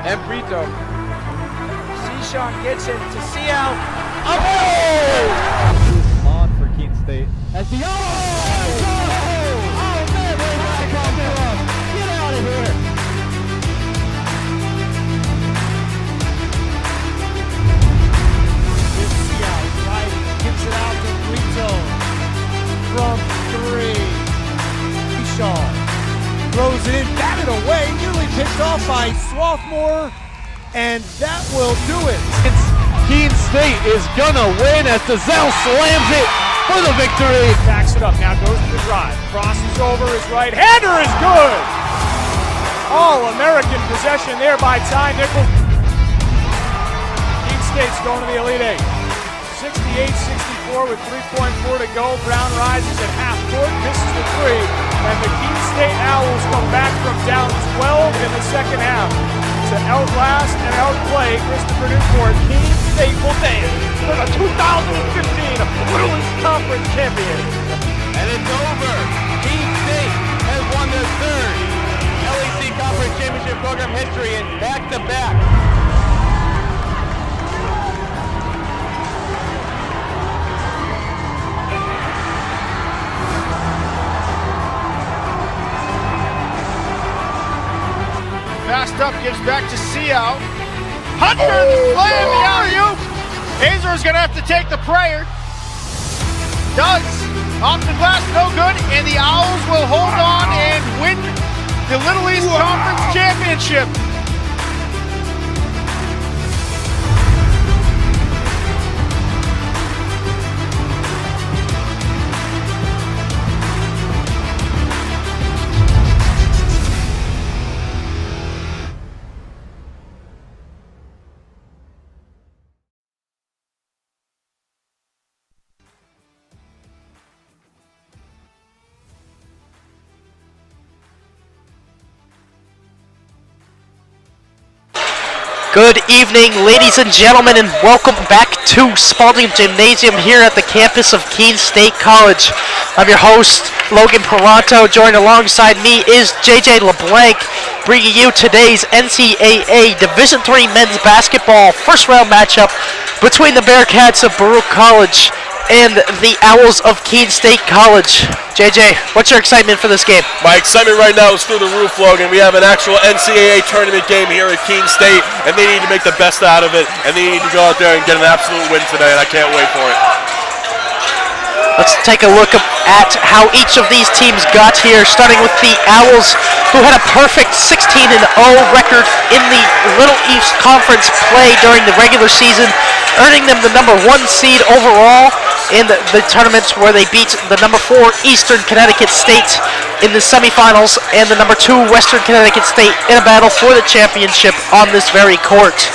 and Brito. Sean gets it to Seal. Oh! On for Keene State. As the oh man, they got it. Get out of here. Here's Seal, right, gets it out to Brito from 3. Sean throws it in, batted away, nearly picked off by Swarthmore. And that will do it. Keene State is gonna win as Dazelle slams it for the victory. Backs it up, now goes to the drive. Crosses over, his right-hander is good. All-American possession there by Ty Nichols. Keene State's going to the Elite Eight. 68-64 with 3.4 to go. Brown rises at half court, misses the three. And the Keene State Owls come back from down 12 in the second half to outlast and outplay Christopher Newport. Keene State will dance for the 2015 Little East Conference champion. And it's over. Keene State has won their third LEC Conference Championship program history in back-to-back. Fast up, gives back to Seal. Hunter, the play in the alley-oop. Hazer's gonna have to take the prayer. Does. Off the glass, no good, and the Owls will hold on and win the Little East Conference Championship. Good evening, ladies and gentlemen, and welcome back to Spaulding Gymnasium here at the campus of Keene State College. I'm your host, Logan Peranto. Joined alongside me is JJ LeBlanc, bringing you today's NCAA Division III men's basketball first-round matchup between the Bearcats of Baruch College and the Owls of Keene State College. JJ, what's your excitement for this game? My excitement right now is through the roof, Logan. We have an actual NCAA tournament game here at Keene State, and they need to make the best out of it, and they need to go out there and get an absolute win today, and I can't wait for it. Let's take a look at how each of these teams got here, starting with the Owls, who had a perfect 16-0 record in the Little East Conference play during the regular season, earning them the number 1 seed overall in the tournaments where they beat the number 4 Eastern Connecticut State in the semifinals and the number 2 Western Connecticut State in a battle for the championship on this very court.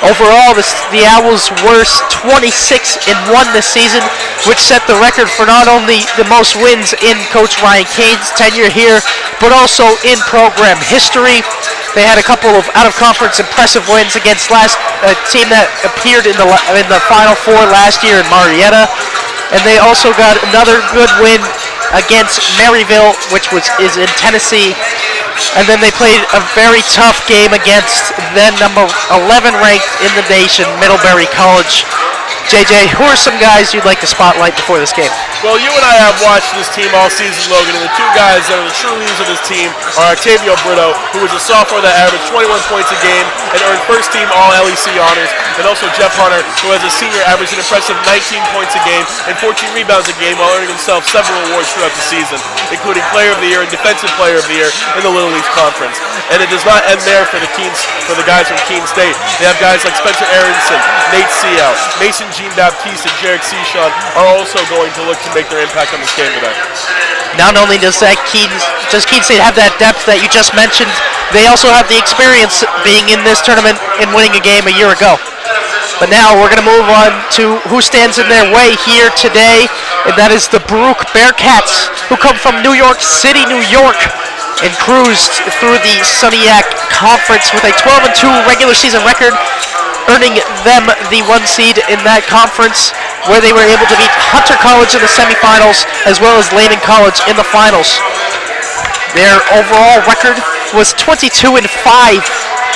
Overall, the Owls were 26-1 this season, which set the record for not only the most wins in Coach Ryan Kane's tenure here, but also in program history. They had a couple of out-of-conference impressive wins against a team that appeared in the Final Four last year in Marietta, and they also got another good win against Maryville, which is in Tennessee. And then they played a very tough game against then number 11 ranked in the nation, Middlebury College. JJ, who are some guys you'd like to spotlight before this game? Well, you and I have watched this team all season, Logan, and the two guys that are the true leaders of this team are Octavio Brito, who was a sophomore that averaged 21 points a game and earned first-team All-LEC honors, and also Jeff Hunter, who as a senior averaged an impressive 19 points a game and 14 rebounds a game while earning himself several awards throughout the season, including Player of the Year and Defensive Player of the Year in the Little East Conference. And it does not end there for the guys from Keene State. They have guys like Spencer Aronson, Nate Seal, Mason Jean-Baptiste, and Jarek Seashon are also going to look to make their impact on this game today. Not only does Keene State have that depth that you just mentioned, they also have the experience being in this tournament and winning a game a year ago. But now we're going to move on to who stands in their way here today, and that is the Baruch Bearcats, who come from New York City, New York, and cruised through the Suniac Conference with a 12-2 regular season record, earning them the 1 seed in that conference, where they were able to beat Hunter College in the semifinals as well as Lehman College in the finals. Their overall record was 22-5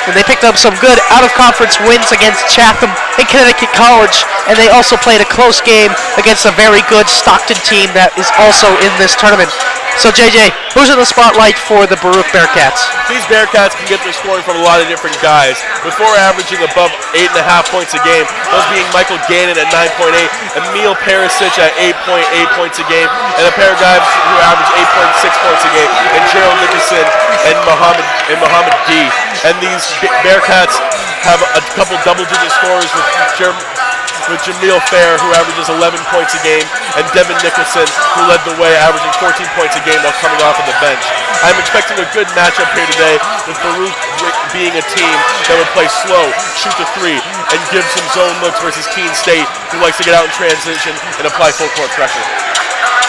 And they picked up some good out-of-conference wins against Chatham and Connecticut College, and they also played a close game against a very good Stockton team that is also in this tournament. So JJ, who's in the spotlight for the Baruch Bearcats? These Bearcats can get their scoring from a lot of different guys, before averaging above 8.5 points a game, those being Michael Gannon at 9.8, Emil Perisic at 8.8 points a game, and a pair of guys who average 8.6 points a game, and Gerald Nicholson and Muhammad D. And these Bearcats have a couple double-digit scorers with Jameel Fair, who averages 11 points a game, and Devin Nicholson, who led the way, averaging 14 points a game while coming off of the bench. I'm expecting a good matchup here today, with Baruch being a team that would play slow, shoot the three, and give some zone looks versus Keene State, who likes to get out in transition and apply full court pressure.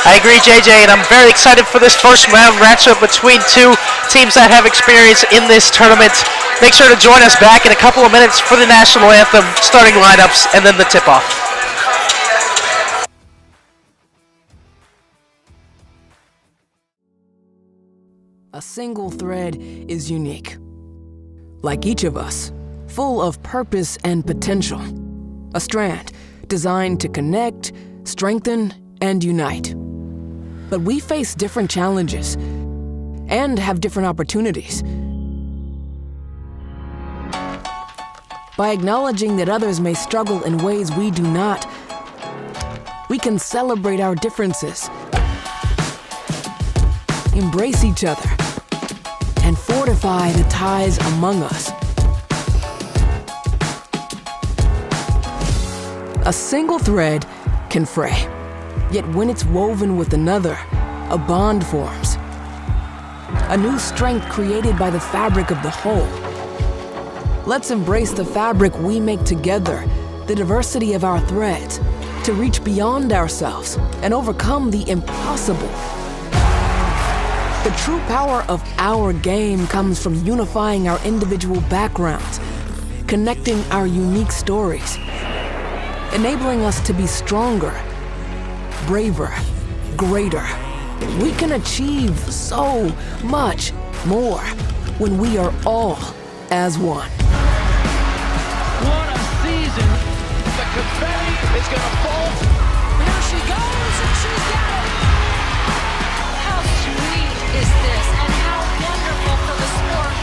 I agree, JJ, and I'm very excited for this first round matchup between two teams that have experience in this tournament. Make sure to join us back in a couple of minutes for the national anthem, starting lineups, and then the tip-off. A single thread is unique. Like each of us, full of purpose and potential. A strand designed to connect, strengthen, and unite. But we face different challenges and have different opportunities. By acknowledging that others may struggle in ways we do not, we can celebrate our differences, embrace each other, and fortify the ties among us. A single thread can fray, yet when it's woven with another, a bond forms. A new strength created by the fabric of the whole. Let's embrace the fabric we make together, the diversity of our threads, to reach beyond ourselves and overcome the impossible. The true power of our game comes from unifying our individual backgrounds, connecting our unique stories, enabling us to be stronger, braver, greater. We can achieve so much more when we are all as one. What a season! The confetti is gonna fall. Here she goes, and she's got it! How sweet is this, and how wonderful for the sport!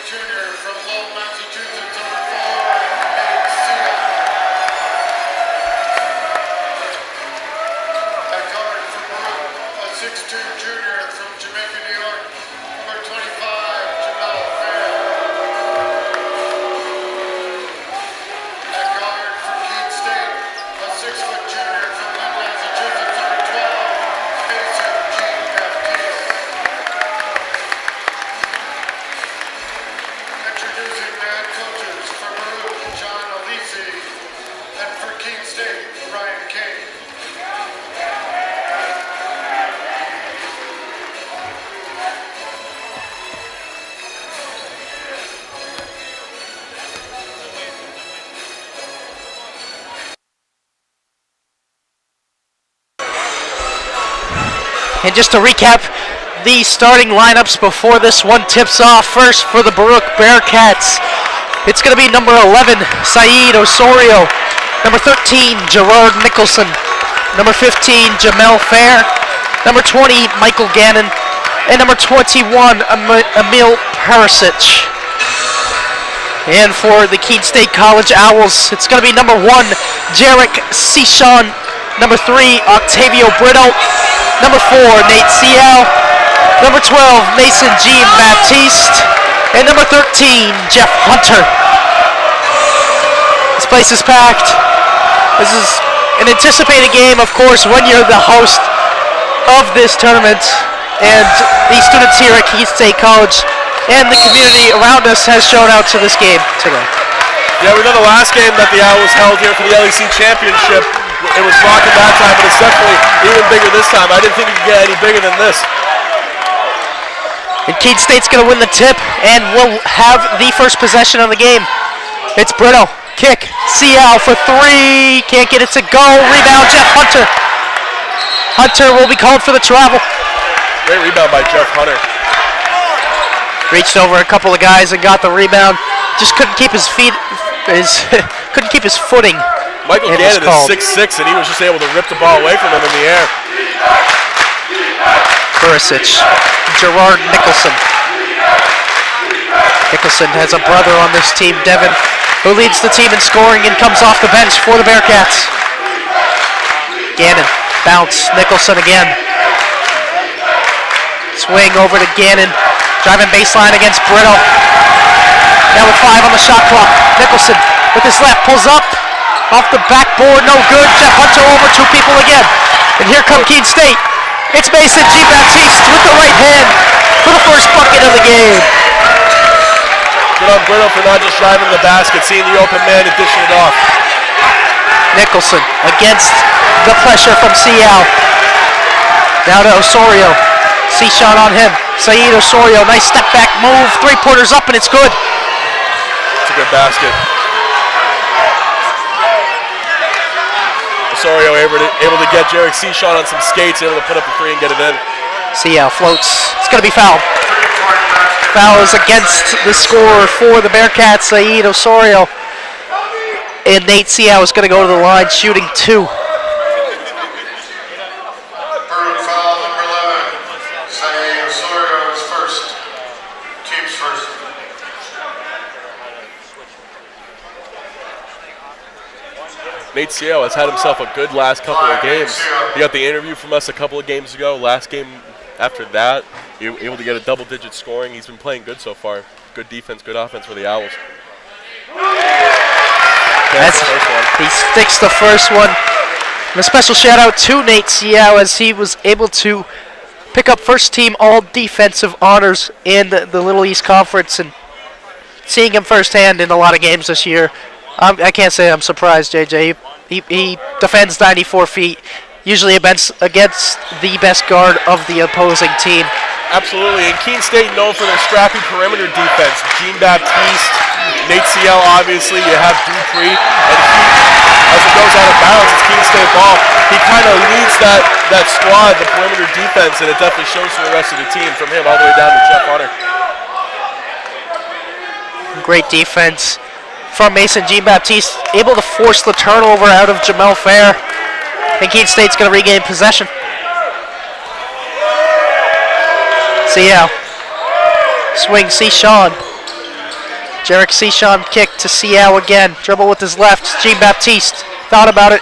Junior 6'2" junior from Jamaica, New York, number 25, Jamel Fair. At guard for Keene State, a 6-foot junior from Lynn, Massachusetts, number 12, Mason Jean-Baptiste. Introducing the head coaches for Baruch, John Alisi, and for Keene State, Ryan King. And just to recap the starting lineups before this one tips off. First for the Baruch Bearcats, it's going to be number 11, Saeed Osorio. Number 13, Gerard Nicholson. Number 15, Jamel Fair. Number 20, Michael Gannon. And number 21, Emil Perisic. And for the Keene State College Owls, it's going to be number 1, Jarek Sishon. Number 3, Octavio Brito. Number 4, Nate Seau. Number 12, Mason Jean-Baptiste. And number 13, Jeff Hunter. This place is packed. This is an anticipated game, of course, when you're the host of this tournament. And the students here at Keene State College and the community around us has shown out to this game today. Yeah, we know the last game that the Owls held here for the LEC Championship. It was rocking that time, but it's definitely even bigger this time. I didn't think it could get any bigger than this. And Keene State's going to win the tip and will have the first possession of the game. It's Brito. Kick. Seau for 3. Can't get it to go. Rebound, Jeff Hunter. Hunter will be called for the travel. Great rebound by Jeff Hunter. Reached over a couple of guys and got the rebound. Just couldn't keep his feet, couldn't keep his footing. Michael Gannon is 6'6", and he was just able to rip the ball away from him in the air. Perisic, Gerard Nicholson. Nicholson has a brother on this team, Devin, who leads the team in scoring and comes off the bench for the Bearcats. Gannon, bounce, Nicholson again. Swing over to Gannon, driving baseline against Brito. Now with 5 on the shot clock, Nicholson with his left pulls up. Off the backboard, no good. Jeff Hunter over 2 people again. And here come Keene State. It's Mason Jean-Baptiste with the right hand for the first bucket of the game. Good on Brito for not just driving the basket, seeing the open man and dishing it off. Nicholson against the pressure from Seau. Now to Osorio. C-shot on him. Saeed Osorio, nice step back move. 3-pointers up and it's good. It's a good basket. Osorio able to get Jarek Sishon on some skates, able to put up a 3 and get it in. Seau floats. It's going to be foul. Foul is against the scorer for the Bearcats, Saeed Osorio. And Nate Seau is going to go to the line shooting 2. Baruch foul number 11. Saeed Osorio is first. Team's first. Nate Seau has had himself a good last couple of games. He got the interview from us a couple of games ago. Last game after that, he was able to get a double-digit scoring. He's been playing good so far. Good defense, good offense for the Owls. He sticks the first one. And a special shout out to Nate Seau as he was able to pick up first team all defensive honors in the Little East Conference, and seeing him firsthand in a lot of games this year, I can't say I'm surprised, JJ. He defends 94 feet, usually against the best guard of the opposing team. Absolutely, and Keene State known for their scrappy perimeter defense. Jean-Baptiste, Nate Seau, obviously, you have Dupree, and he, as it goes out of bounds, it's Keene State ball. He kind of leads that squad, the perimeter defense, and it definitely shows to the rest of the team, from him all the way down to Jeff Hunter. Great defense from Mason Jean-Baptiste, able to force the turnover out of Jamel Fair. And Keene State's going to regain possession. Seau. Swing, Sishon. Jarek Sishon kick to Seau again. Dribble with his left. Jean-Baptiste thought about it.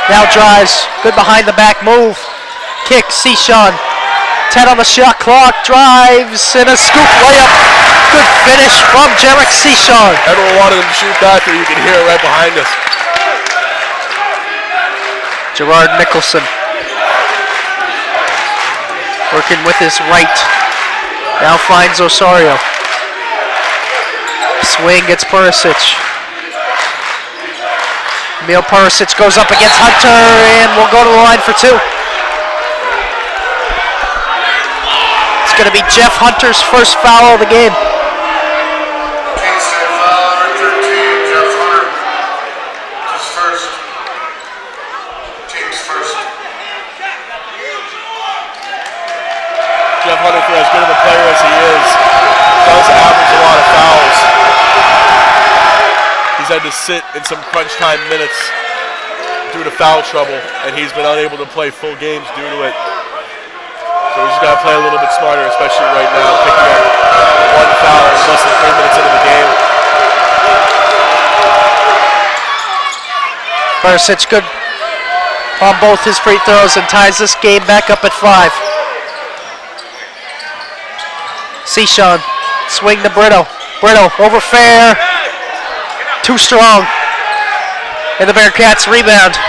Now drives. Good behind the back move. Kick, Sishon. 10 on the shot clock, drives, and a scoop layup. Good finish from Jarek Sean. Everyone wanted him to shoot that, or you can hear it right behind us. Gerard Nicholson working with his right. Now finds Osorio. Swing gets Perisic. Emil Perisic goes up against Hunter and will go to the line for two. It's going to be Jeff Hunter's first foul of the game. Keene State foul number 13, Jeff Hunter. His first. Team's first. Jeff Hunter, for as good of a player as he is, does average a lot of fouls. He's had to sit in some crunch time minutes due to foul trouble, and he's been unable to play full games due to it. So we just got to play a little bit smarter, especially right now, picking up one foul less than 3 minutes into the game. Perisic good on both his free throws and ties this game back up at 5. Sean, swing to Brito. Brito over Fair. Too strong. And the Bearcats rebound.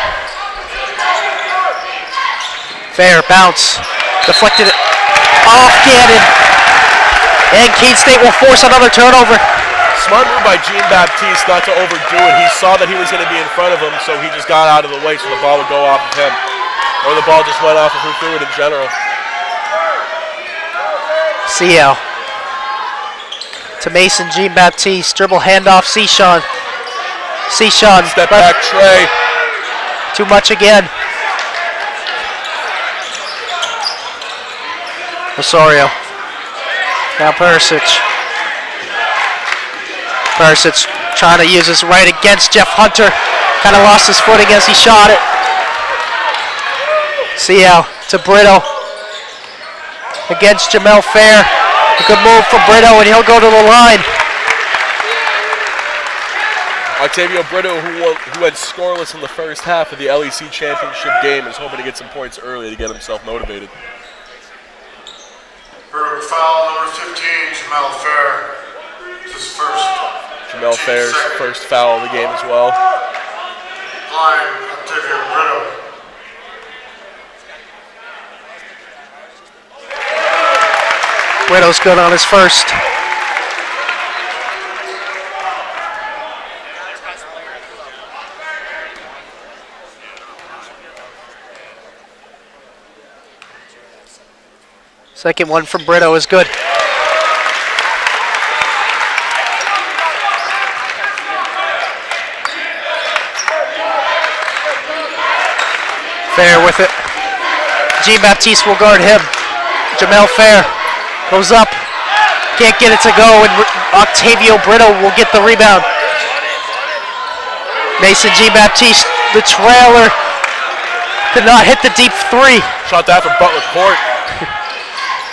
Fair bounce. Deflected it off Gannon. And Keene State will force another turnover. Smart move by Jean-Baptiste not to overdo it. He saw that he was going to be in front of him, so he just got out of the way so the ball would go off of him. Or the ball just went off of who threw it in general. CL to Mason Jean-Baptiste. Dribble handoff, Sean. Sean. Step back, Trey. Too much again. Osorio. Now Perisic. Perisic trying to use his right against Jeff Hunter. Kind of lost his footing as he shot it. CL to Brito. Against Jamel Fair. A good move from Brito, and he'll go to the line. Octavio Brito, who went scoreless in the first half of the LEC championship game, is hoping to get some points early to get himself motivated. Baruch foul number 15, Jamel Fair. His first. Jamel Fair's first foul of the game as well. Line, Octavio Brito. Brito's good on his first. Second one from Brito is good. Fair with it. Jean-Baptiste will guard him. Jamel Fair goes up. Can't get it to go, and Octavio Brito will get the rebound. Mason Jean-Baptiste, the trailer, could not hit the deep three. Shot that from Butler Court.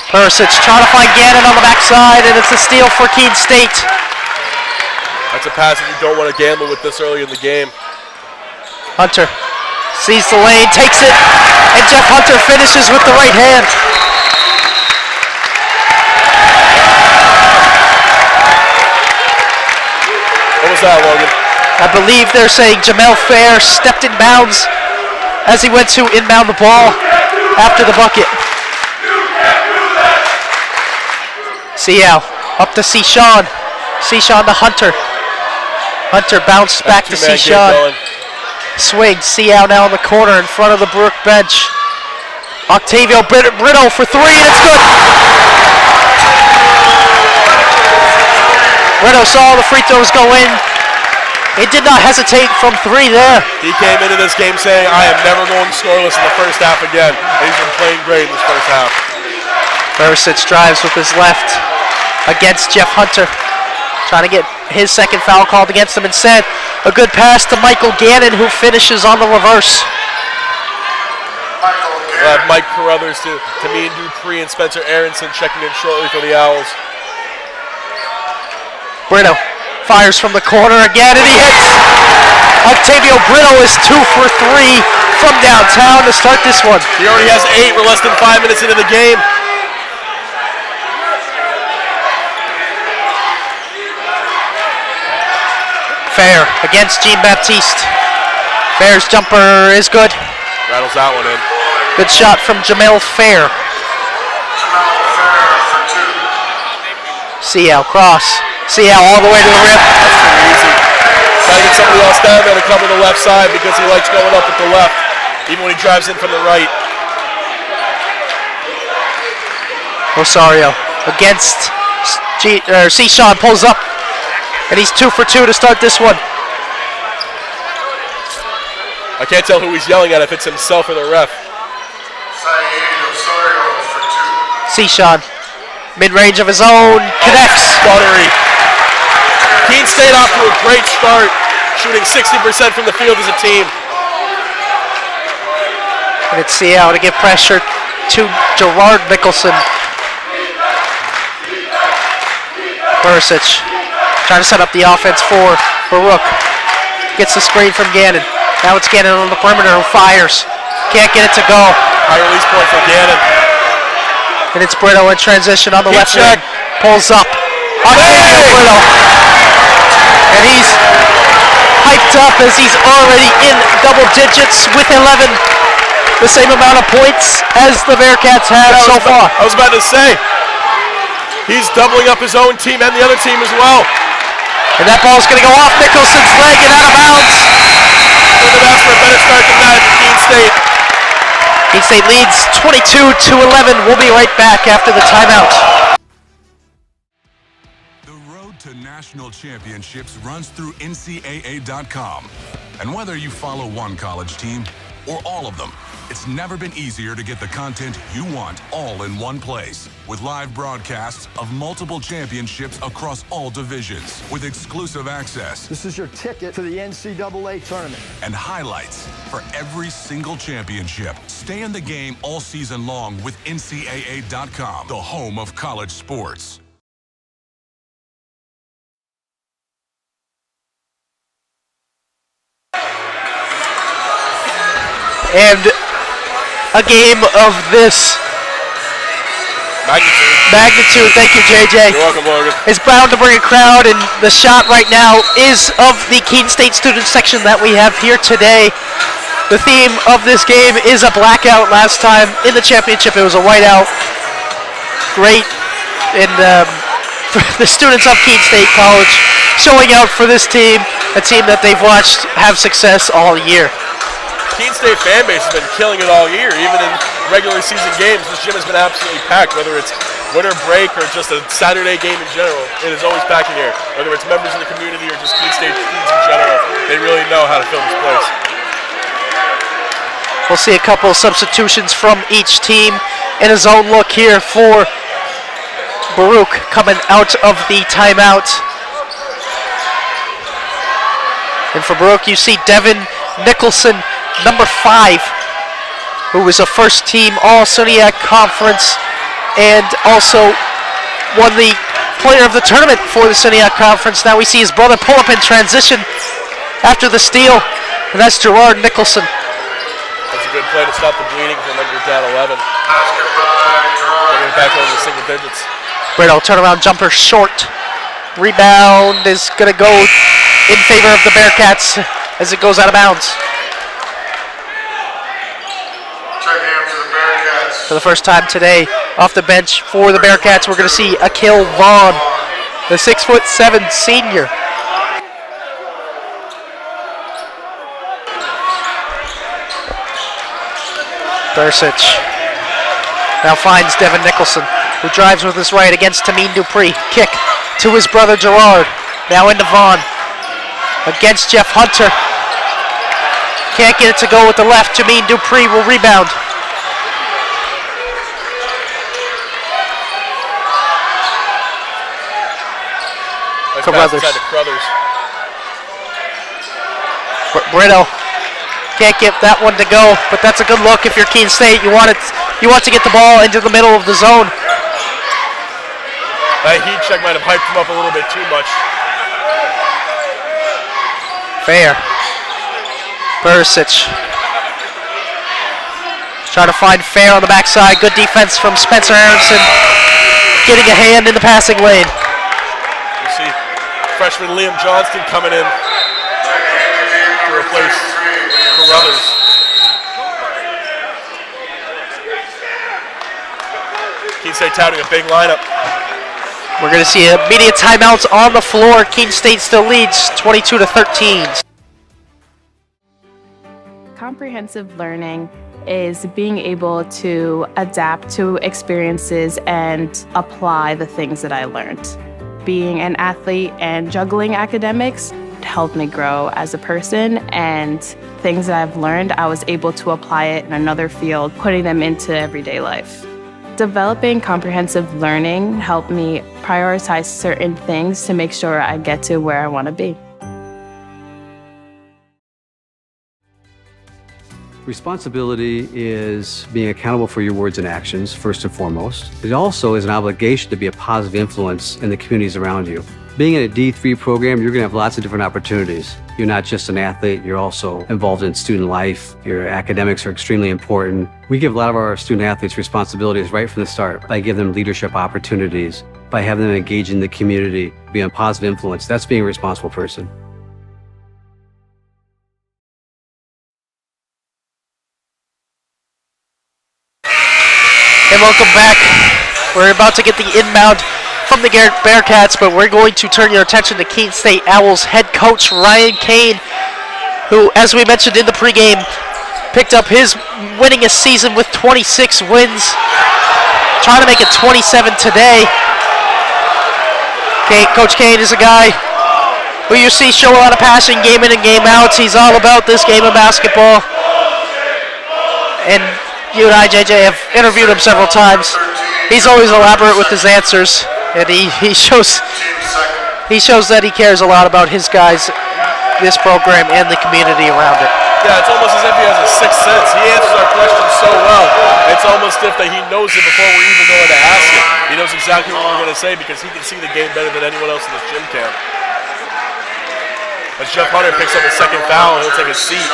Perisic trying to find Gannon on the backside, and it's a steal for Keene State. That's a pass that you don't want to gamble with this early in the game. Hunter sees the lane, takes it, and Jeff Hunter finishes with the right hand. What was that, Logan? I believe they're saying Jamel Fair stepped in bounds as he went to inbound the ball after the bucket. CL up to Sean. Sean to Hunter. Hunter bounced back to Sean. Swing. CL now in the corner in front of the Baruch bench. Octavio Brito for three, and it's good. Brito saw the free throws go in. He did not hesitate from three there. He came into this game saying, I am never going scoreless in the first half again. And he's been playing great in this first half. Perisic drives with his left against Jeff Hunter. Trying to get his second foul called against him instead. A good pass to Michael Gannon, who finishes on the reverse. We'll have Mike Carruthers to Tameen Dupree and Spencer Aronson checking in shortly for the Owls. Brito fires from the corner again, and he hits. Octavio Brito is 2 for 3 from downtown to start this one. He already has 8. We're less than 5 minutes into the game. Fair against Jean-Baptiste. Fair's jumper is good. Rattles that one in. Good shot from Jamel Fair. Seau cross. Seau all the way to the rim. That's pretty easy. Trying to get somebody else down there to cover the left side because he likes going up with the left, even when he drives in from the right. Rosario against Sean pulls up, and he's 2 for 2 to start this one. I can't tell who he's yelling at, if it's himself or the ref. Sean, mid-range of his own, connects. Buttery. Keene State off to a great start, shooting 60% from the field as a team. And it's Seau to give pressure to Gerard Nicholson. Bursic trying to set up the offense for Baruch. Gets the screen from Gannon. Now it's Gannon on the perimeter who fires. Can't get it to go. High release point for Gannon. And it's Brito in transition on the Heat left check. wing. Pulls up. Brito. And he's hyped up as he's already in double digits with 11. The same amount of points as the Bearcats have so far. I was about to say, he's doubling up his own team and the other team as well. And that ball's going to go off Nicholson's leg and out of bounds. Couldn't have asked for a better start than that for Keene State. Keene State leads 22-11. We'll be right back after the timeout. The road to national championships runs through NCAA.com. And whether you follow one college team or all of them, it's never been easier to get the content you want all in one place. With live broadcasts of multiple championships across all divisions, with exclusive access. This is your ticket to the NCAA tournament. And highlights for every single championship. Stay in the game all season long with NCAA.com, the home of college sports. And a game of this magnitude. Thank you, JJ. You're welcome, Morgan. It's bound to bring a crowd, and the shot right now is of the Keene State student section that we have here today. The theme of this game is a blackout. Last time in the championship, it was a whiteout. Great, and for the students of Keene State College showing out for this team, a team that they've watched have success all year. Keene State fan base has been killing it all year, even in regular season games. This gym has been absolutely packed, whether it's winter break or just a Saturday game in general. It is always packed in here. Whether it's members of the community or just Keene State students in general, they really know how to fill this place. We'll see a couple of substitutions from each team in a zone look here for Baruch coming out of the timeout. And for Baruch, you see Devin Nicholson, number 5, who was a first-team All-SUNYAC Conference and also won the Player of the Tournament for the SUNYAC Conference. Now we see his brother pull up in transition after the steal, and that's Gerard Nicholson. That's a good play to stop the bleeding from when you're down 11. Bringing it back over the single digits. Brito, turnaround jumper short. Rebound is going to go in favor of the Bearcats as it goes out of bounds. For the first time today, off the bench for the Bearcats, we're going to see Akil Vaughn, the 6'7" senior. Bursic now finds Devin Nicholson, who drives with his right against Tameen Dupree. Kick to his brother Gerard. Now into Vaughn against Jeff Hunter. Can't get it to go with the left. Tameen Dupree will rebound. Carruthers. Brito can't get that one to go, but that's a good look if you're Keene State. You want to get the ball into the middle of the zone. That heat check might have hyped him up a little bit too much. Fair. Bursic. Trying to find Fair on the backside. Good defense from Spencer Aronson. Getting a hand in the passing lane. You see freshman Liam Johnston coming in. place for others. Keene State touting a big lineup. We're going to see immediate timeouts on the floor. Keene State still leads 22-13. Comprehensive learning is being able to adapt to experiences and apply the things that I learned. Being an athlete and juggling academics helped me grow as a person, and things that I've learned, I was able to apply it in another field, putting them into everyday life. Developing comprehensive learning helped me prioritize certain things to make sure I get to where I want to be. Responsibility is being accountable for your words and actions, first and foremost. It also is an obligation to be a positive influence in the communities around you. Being in a D3 program, you're going to have lots of different opportunities. You're not just an athlete, you're also involved in student life. Your academics are extremely important. We give a lot of our student athletes responsibilities right from the start by giving them leadership opportunities, by having them engage in the community, be a positive influence. That's being a responsible person. And welcome back. We're about to get the inbound from the Bearcats, but we're going to turn your attention to Keene State Owls head coach Ryan Kane, who, as we mentioned in the pregame, picked up his winningest season with 26 wins, trying to make it 27 today. Coach Kane is a guy who you see show a lot of passion game in and game out. He's all about this game of basketball. And you and I, JJ, have interviewed him several times. He's always elaborate with his answers, and he shows that he cares a lot about his guys, this program, and the community around it. Yeah, it's almost as if he has a sixth sense. He answers our questions so well. It's almost as if that he knows it before we even know how to ask it. He knows exactly what we're going to say because he can see the game better than anyone else in this gym can. As Jeff Hunter picks up a second foul, he'll take a seat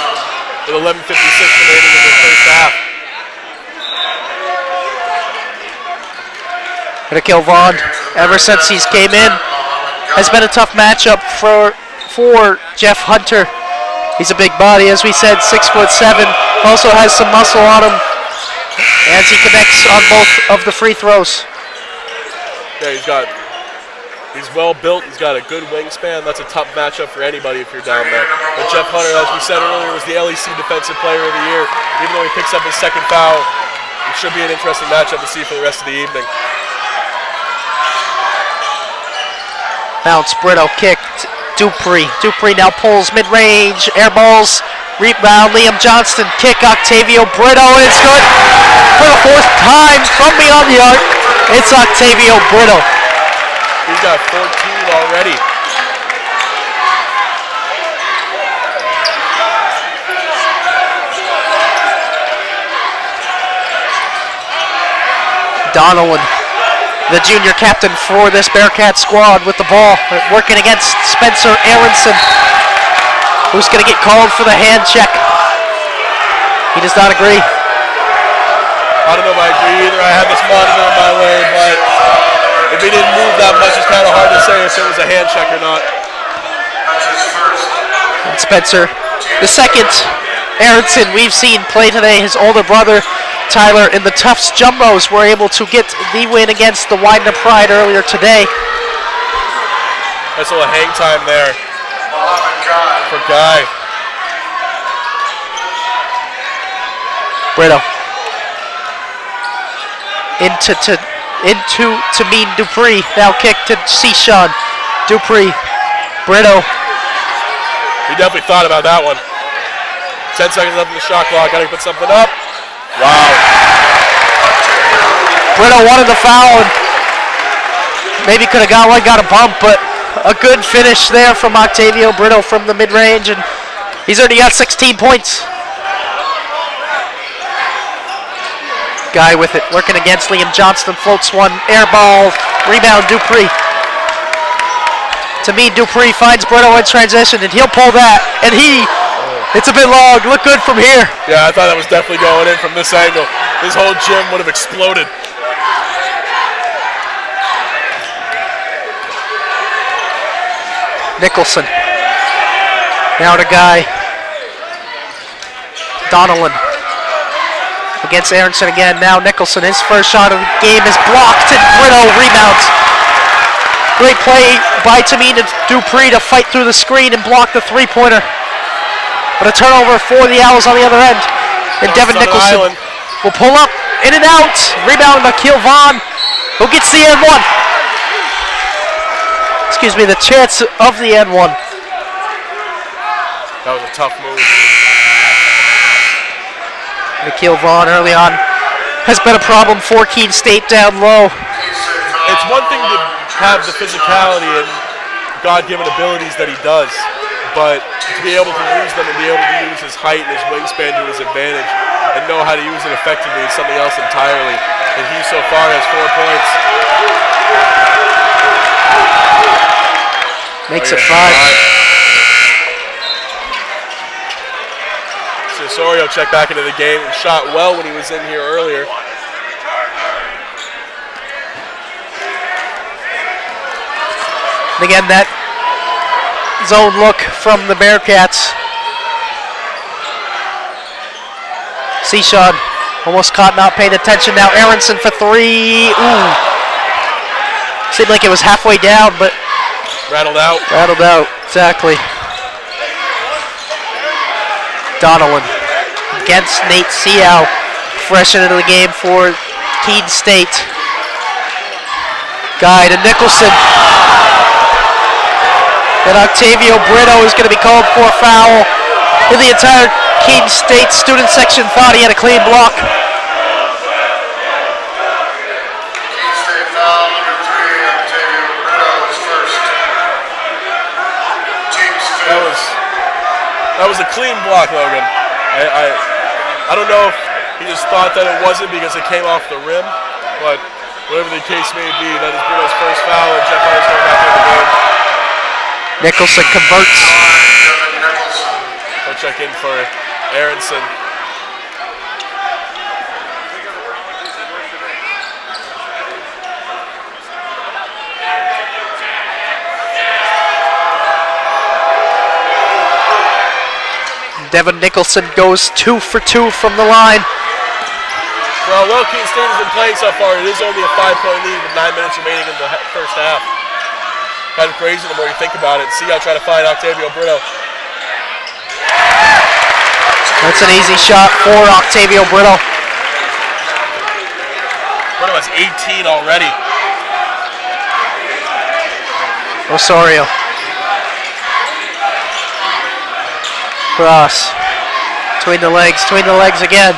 with 11:56 remaining in the first half. Nikhil Vaughn, ever since he's came in, has been a tough matchup for Jeff Hunter. He's a big body, as we said, 6'7", also has some muscle on him as he connects on both of the free throws. Yeah, he's well built, he's got a good wingspan. That's a tough matchup for anybody if you're down there. But Jeff Hunter, as we said earlier, was the LEC Defensive Player of the Year. Even though he picks up his second foul, it should be an interesting matchup to see for the rest of the evening. Bounce, Brito kicked, Dupree now pulls mid-range, air balls, rebound, Liam Johnston, kick, Octavio Brito, and it's good for the fourth time from beyond the arc. It's Octavio Brito. He's got 14 already. Donovan, the junior captain for this Bearcat squad, with the ball, working against Spencer Aronson, who's going to get called for the hand check. He does not agree. I don't know if I agree either. I have this monitor in my way, but if he didn't move that much, it's kind of hard to say if it was a hand check or not. And Spencer, the second Aronson we've seen play today, his older brother, Tyler, in the Tufts Jumbos were able to get the win against the Widener Pride earlier today. Nice little hang time there for Guy. Brito. Into Tameen Dupree. Now kick to Sean. Dupree. Brito. He definitely thought about that one. 10 seconds left in the shot clock. Got to put something up. Wow. Brito wanted the foul and maybe could have got one, got a bump, but a good finish there from Octavio Brito from the mid-range, and he's already got 16 points. Guy with it, working against Liam Johnston, floats one, air ball, rebound Dupree. To me, Dupree finds Brito in transition, and he'll pull that, and it's a bit long, look good from here. Yeah, I thought that was definitely going in from this angle. This whole gym would have exploded. Nicholson. Now to Guy. Donnellan against Aronson again. Now Nicholson, his first shot of the game is blocked, and Brito rebounds. Great play by Tamina Dupree to fight through the screen and block the three-pointer. But a turnover for the Owls on the other end. And Devin Nicholson will pull up, in and out. Rebound by Akil Vaughn, who gets the and one. Excuse me, the chance of the and one. That was a tough move. Akil Vaughn early on has been a problem for Keene State down low. It's one thing to have the physicality and God-given abilities that he does, but to be able to use them and be able to use his height and his wingspan to his advantage and know how to use it effectively is something else entirely. And he so far has 4 points. Makes it 5. Osorio checked back into the game and shot well when he was in here earlier. And again, that zone look from the Bearcats. Sean almost caught not paying attention. Now Aronson for 3. Ooh. Seemed like it was halfway down, but rattled out. Rattled out, exactly. Donnellan against Nate Seau, fresh into the game for Keene State. Guy to Nicholson. And Octavio Brito is going to be called for a foul. And the entire Keene State student section thought he had a clean block. Keene State foul number 3, Octavio Brito is first. Team's fifth. That was a clean block, Logan. I don't know if he just thought that it wasn't because it came off the rim, but whatever the case may be, that is Brito's first foul, and Jeff Harris going back into the game. Nicholson converts. We'll check in for Aronson. Devin Nicholson goes 2 for 2 from the line. Well, Keene State has been playing so far. It is only a 5-point lead with 9 minutes remaining in the first half. Kind of crazy the more you think about it. See, I try to find Octavio Brito. That's an easy shot for Octavio Brito. Brito has 18 already. Osorio. Cross. Between the legs again.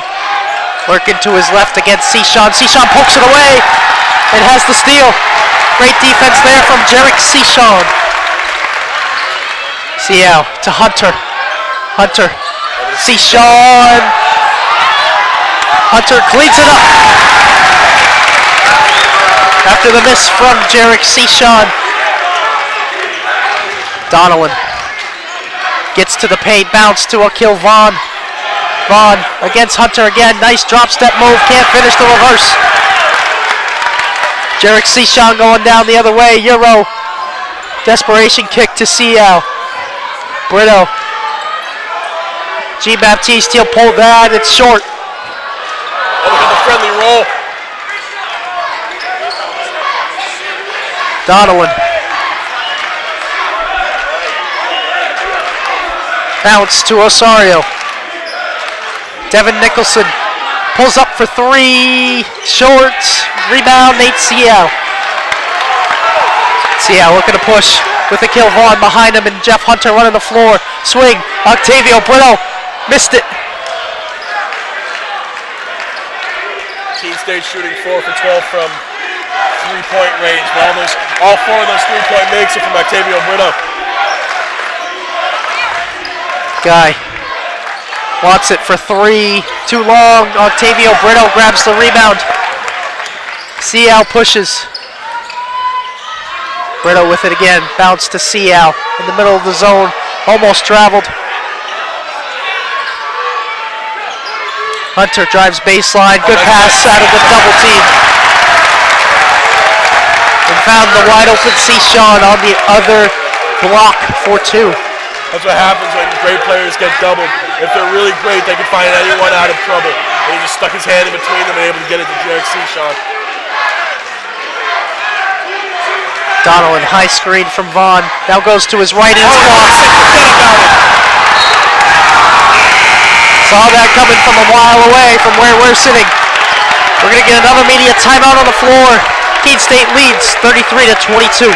Working to his left against Sean. Sean pokes it away and has the steal. Great defense there from Jarek Sean. Seau to Hunter. Sean. Hunter cleans it up. After the miss from Jarek Sean. Donnellan gets to the paint, bounce to Akil Vaughn. Vaughn against Hunter again. Nice drop step move. Can't finish the reverse. Jarek Sean going down the other way. Euro. Desperation kick to Seau. Brito. Jean-Baptiste, he'll pull that. It's short. Oh, look at the friendly roll. Donnellan. Bounce to Osorio. Devin Nicholson pulls up for 3. Short. Rebound, Nate Seau. Seau looking to push with Akil Vaughn behind him and Jeff Hunter running the floor. Swing. Octavio Brito missed it. Keene State shooting 4 for 12 from 3-point range. All 4 of those 3-point makes are from Octavio Brito. Guy wants it for 3. Too long. Octavio Brito grabs the rebound. Seau pushes. Brito with it again. Bounce to Seau in the middle of the zone. Almost traveled. Hunter drives baseline. Good pass out of the double team. And found the wide open Sean on the other block for 2. That's what happens when great players get doubled. if they're really great, they can find anyone out of trouble. And he just stuck his hand in between them and able to get it to Jarek Sean. Donald in high screen from Vaughn. Now goes to his right and it's gone. Forget about it. Saw that coming from a mile away from where we're sitting. We're going to get another media timeout on the floor. Keene State leads 33-22.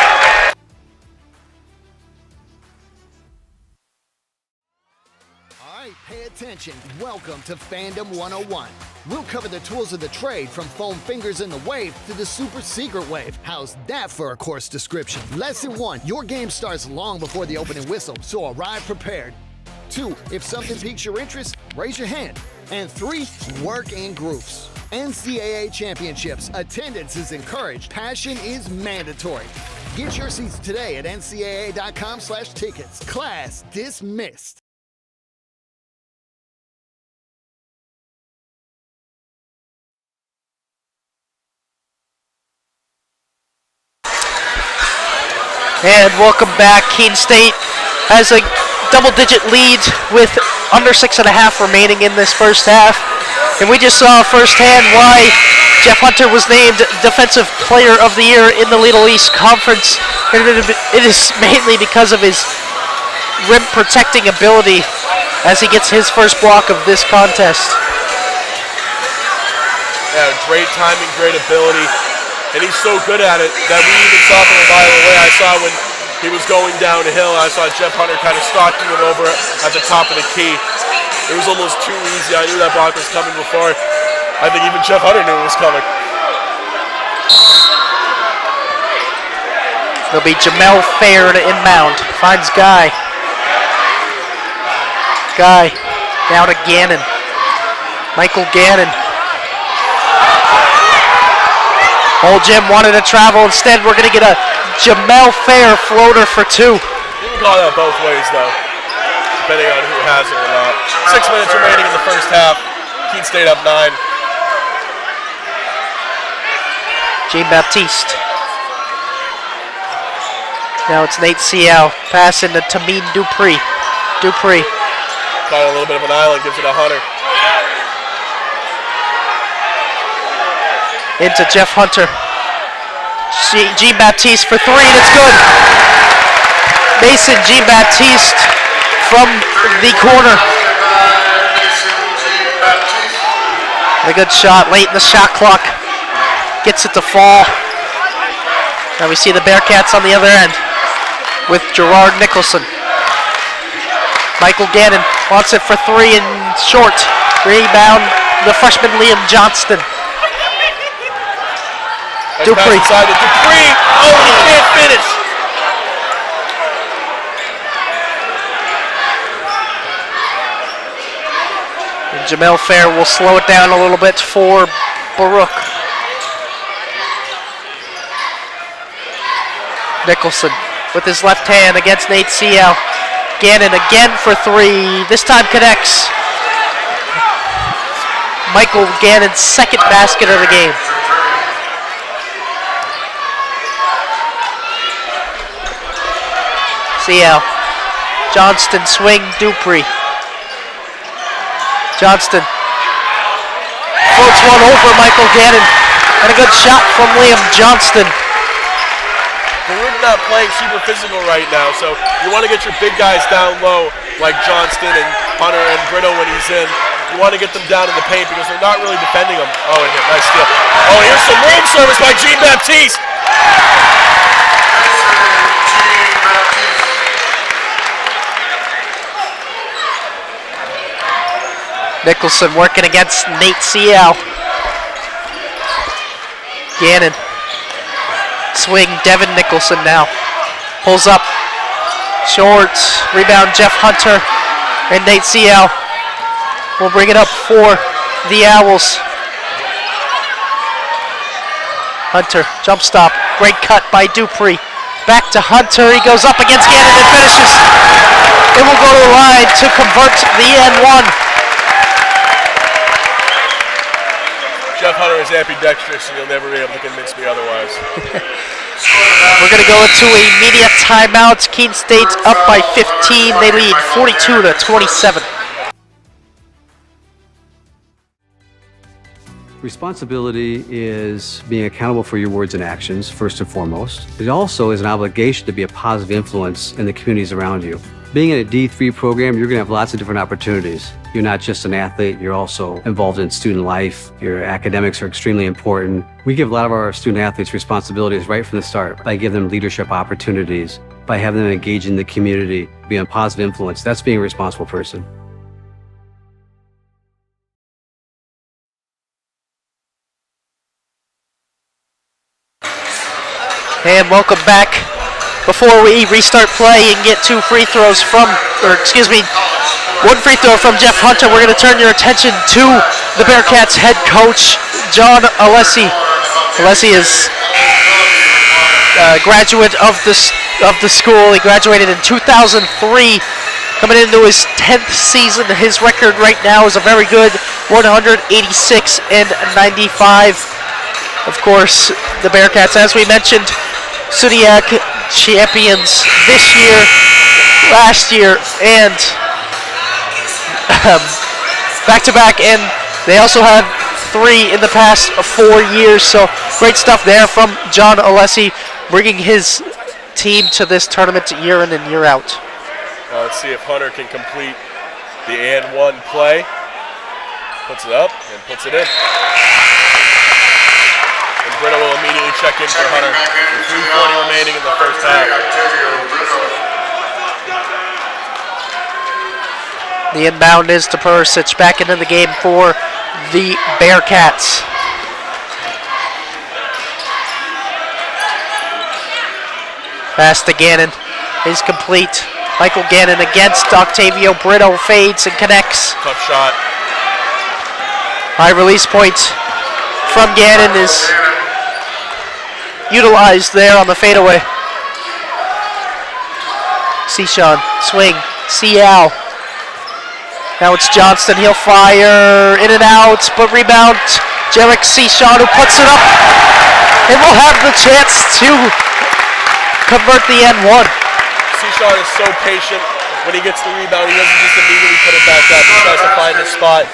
Pay attention. Welcome to Fandom 101. We'll cover the tools of the trade from foam fingers in the wave to the super secret wave. How's that for a course description? Lesson 1, your game starts long before the opening whistle, so arrive prepared. 2, if something piques your interest, raise your hand. And 3, work in groups. NCAA championships. Attendance is encouraged. Passion is mandatory. Get your seats today at ncaa.com/tickets. Class dismissed. And welcome back. Keene State has a double-digit lead with under 6.5 remaining in this first half. And we just saw firsthand why Jeff Hunter was named Defensive Player of the Year in the Little East Conference. And it is mainly because of his rim-protecting ability as he gets his first block of this contest. Yeah, great timing, great ability. And he's so good at it that we even saw from a mile away. I saw when he was going down the hill, I saw Jeff Hunter kind of stalking him over at the top of the key. It was almost too easy. I knew that block was coming before. I think even Jeff Hunter knew it was coming. It'll be Jamel Fair to inbound. Finds Guy. Guy down to Gannon. Michael Gannon. Old Jim wanted to travel. Instead, we're going to get a Jamel Fair floater for 2. You can call that both ways, though, depending on who has it or not. 6 minutes remaining in the first half. Keene State up 9. Jean-Baptiste. Now it's Nate Seau. Pass into Tameen Dupree. Dupree. Caught a little bit of an island, gives it to Hunter. Into Jeff Hunter. Jean-Baptiste for 3, and it's good. Mason Jean-Baptiste from the corner. A good shot late in the shot clock. Gets it to fall. Now we see the Bearcats on the other end with Gerard Nicholson. Michael Gannon wants it for 3 and short. Rebound, the freshman Liam Johnston. Dupree. Inside to Dupree. Oh, he can't finish. And Jamel Fair will slow it down a little bit for Baruch. Nicholson with his left hand against Nate Seau. Gannon again for 3. This time connects. Michael Gannon's second basket of the game. Seau. Johnston swing, Dupree. Johnston floats one over Michael Gannon. And a good shot from Liam Johnston. Baruch not playing super physical right now, so you want to get your big guys down low like Johnston and Hunter and Brito when he's in. You want to get them down in the paint because they're not really defending them. Oh, and nice steal. Oh, here's some room service by Jean-Baptiste. Nicholson working against Nate Seau. Gannon. Swing, Devin Nicholson now. Pulls up. Short. Rebound, Jeff Hunter. And Nate Seau will bring it up for the Owls. Hunter, jump stop. Great cut by Dupree. Back to Hunter. He goes up against Gannon and finishes. It will go to the line to convert the N1. Jeff Hunter is ambidextrous, and you'll never be able to convince me otherwise. We're going to go into a media timeout. Keene State's up by 15. They lead 42-27. Responsibility is being accountable for your words and actions, first and foremost. It also is an obligation to be a positive influence in the communities around you. Being in a D3 program, you're going to have lots of different opportunities. You're not just an athlete, you're also involved in student life. Your academics are extremely important. We give a lot of our student athletes responsibilities right from the start by giving them leadership opportunities, by having them engage in the community, be a positive influence. That's being a responsible person. And welcome back. Before we restart play and get one free throw from Jeff Hunter, we're going to turn your attention to the Bearcats head coach, John Alessi. Alessi is a graduate of the school. He graduated in 2003, coming into his 10th season. His record right now is a very good 186 and 95. Of course, the Bearcats, as we mentioned, Suniac champions this year, last year, and back-to-back, and they also have 3 in the past 4 years, so great stuff there from John Alessi, bringing his team to this tournament year in and year out. Let's see if Hunter can complete the and one play. Puts it up and puts it in. And Brito will immediately check in for Hunter with 3:40 remaining in the first half. The inbound is to Perisic, back into the game for the Bearcats. Pass to Gannon is complete. Michael Gannon against Octavio Brito, fades and connects. Tough shot. High release point from Gannon is utilized there on the fadeaway. Sean, swing, Cial. Now it's Johnston, he'll fire in and out, but rebound, Jarek Sean, who puts it up, and will have the chance to convert the N1. Sean is so patient. When he gets the rebound, he doesn't just immediately put it back up. He tries to find his spot,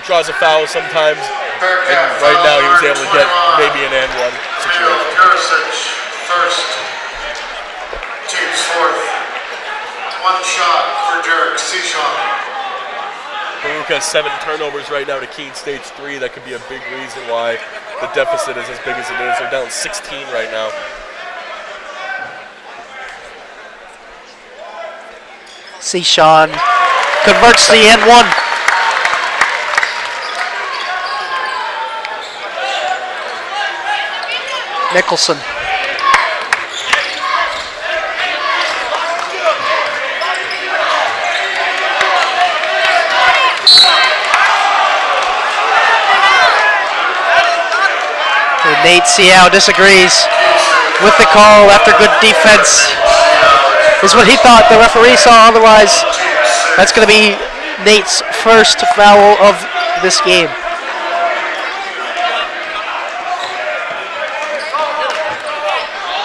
draws a foul sometimes, and right now he was able to get maybe an N1 situation. Perisic, first, team's fourth. One shot for Jarek Sean. Baruch has 7 turnovers right now to Keene State's 3. That could be a big reason why the deficit is as big as it is. They're down 16 right now. Sean converts the N1. Nicholson. And Nate Cial disagrees with the call after good defense. Is what he thought. The referee saw otherwise. That's going to be Nate's first foul of this game.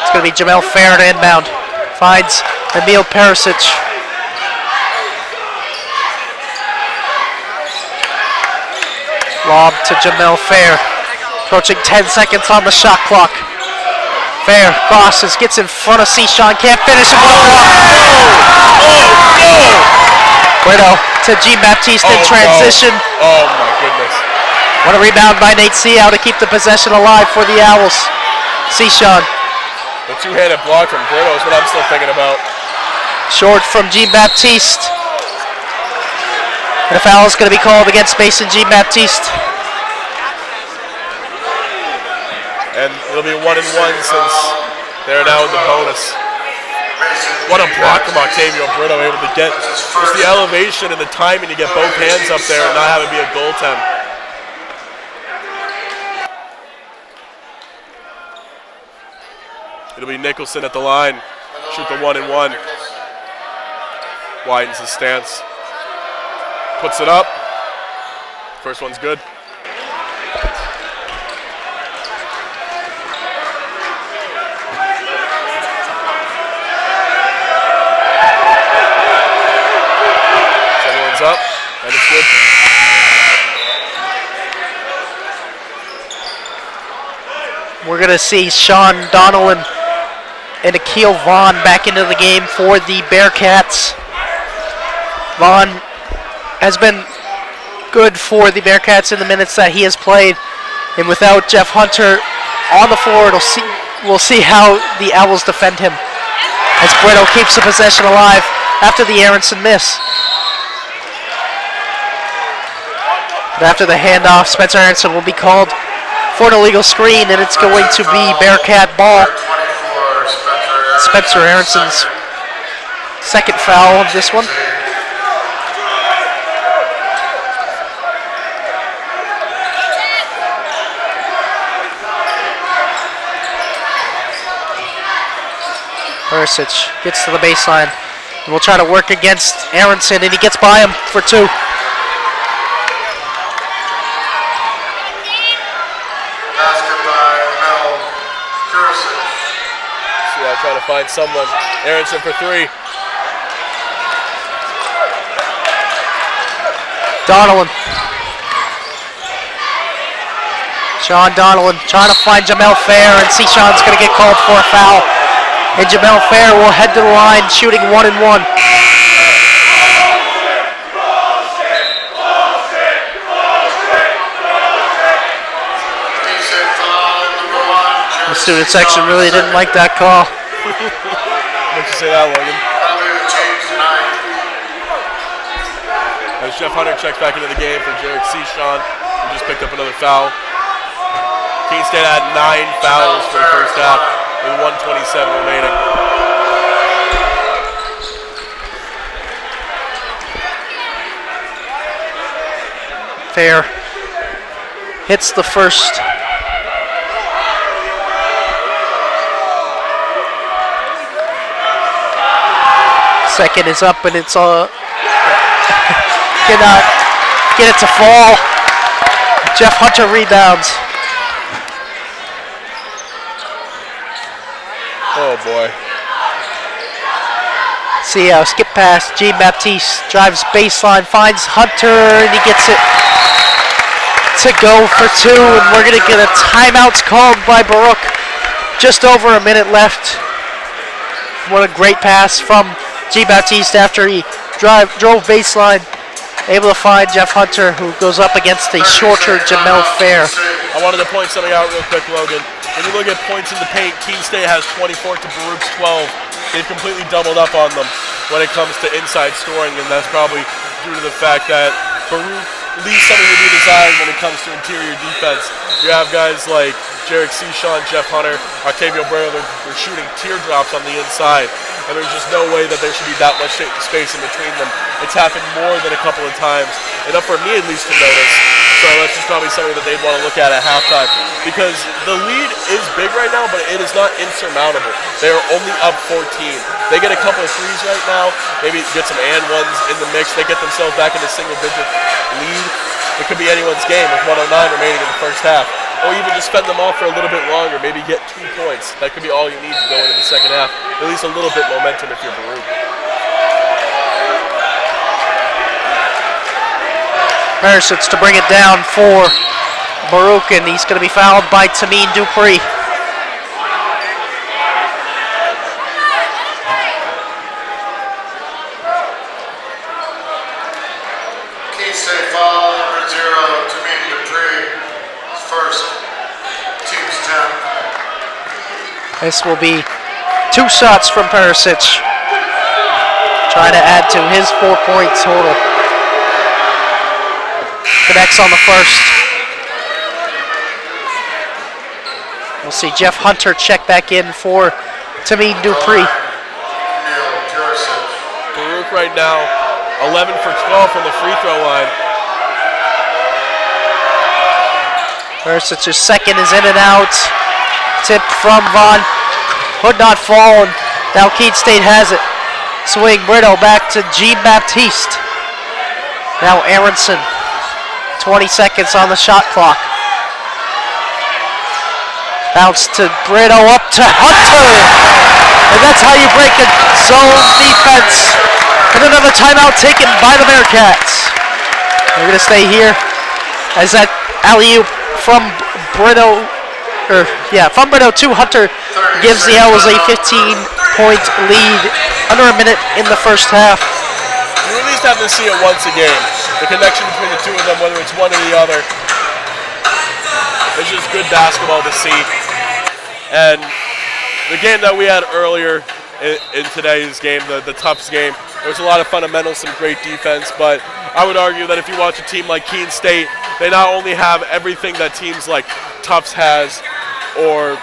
It's going to be Jamel Fair to inbound. Finds Emil Perisic. Lob to Jamel Fair. Approaching 10 seconds on the shot clock. Fair crosses, gets in front of Sean, can't finish it. Brito to Jean-Baptiste in transition. No. Oh my goodness. What a rebound by Nate Cial to keep the possession alive for the Owls. Sean. The two-handed block from Brito is what I'm still thinking about. Short from Jean-Baptiste. And a foul is going to be called against Mason Jean-Baptiste. And it'll be 1-1 since they're now in the bonus. What a block from Octavio Brito, able to get just the elevation and the timing to get both hands up there and not have it be a goaltend. It'll be Nicholson at the line, shoot the 1-1. Widens his stance, puts it up. First one's good. Up, and it's good. going to see Sean Donnellan and Akil Vaughn back into the game for the Bearcats. Vaughn has been good for the Bearcats in the minutes that he has played. And without Jeff Hunter on the floor, we'll see how the Owls defend him as Brito keeps the possession alive after the Aronson miss. But after the handoff, Spencer Aronson will be called for an illegal screen, and it's going to be Bearcat ball. Spencer Aronson's second foul of this one. Perisic gets to the baseline. We'll try to work against Aronson, and he gets by him for two. Trying to find someone. Aronson for three. Donnellan. Sean Donnellan trying to find Jamel Fair, and see Sean's going to get called for a foul. And Jamel Fair will head to the line shooting 1-and-1. The student section really didn't like that call. Makes you say that, Logan. As Jeff Hunter checks back into the game for Jarek Sean, who just picked up another foul. Keene State had 9 fouls for the first half, with 1:27 remaining. Fair hits the first. Second is up, and it's cannot get it to fall. Jeff Hunter rebounds. Oh boy. See how skip pass. Jean-Baptiste drives baseline, finds Hunter, and he gets it to go for two. And we're going to get a timeout called by Baruch. Just over a minute left. What a great pass from Jean-Baptiste after he drove baseline. Able to find Jeff Hunter, who goes up against a shorter Jamel Fair. I wanted to point something out real quick, Logan. When you look at points in the paint, Keene State has 24 to Baruch's 12. They've completely doubled up on them when it comes to inside scoring, and that's probably due to the fact that Baruch leaves something to be desired when it comes to interior defense. You have guys like Jarek Sean, Jeff Hunter, Octavio Brito, they're shooting teardrops on the inside, and there's just no way that there should be that much space in between them. It's happened more than a couple of times, enough for me at least to notice. So that's just probably something that they'd want to look at halftime, because the lead is big right now, but it is not insurmountable. They are only up 14. They get a couple of threes right now, maybe get some and ones in the mix. They get themselves back into single-digit lead. It could be anyone's game with 109 remaining in the first half. Or even just spend them off for a little bit longer, maybe get 2 points. That could be all you need to go into the second half. At least a little bit momentum if you're Baruch. Perisic to bring it down for Baruch, and he's going to be fouled by Tameen Dupree. Keene State foul number 0, Tameen Dupree. First, team's 10. This will be 2 shots from Perisic, trying to add to his 4-point total. Connects on the first. We'll see Jeff Hunter check back in for Tameen Dupree. Baruch right now, 11 for 12 from the free throw line. Persic's second is in and out. Tip from Vaughn. Could not fall, and now Keene State has it. Swing Brito back to Jean-Baptiste. Now Aronson. 20 seconds on the shot clock. Bounce to Brito, up to Hunter. And that's how you break a zone defense. And another timeout taken by the Bearcats. They're going to stay here as that alley-oop from Brito, from Brito to Hunter gives the Owls a 15-point lead under a minute in the first half. You at least have to see it once a game. The connection between the two of them, whether it's one or the other, it's just good basketball to see. And the game that we had earlier in today's game, the Tufts game, there was a lot of fundamentals, some great defense, but I would argue that if you watch a team like Keene State, they not only have everything that teams like Tufts has, or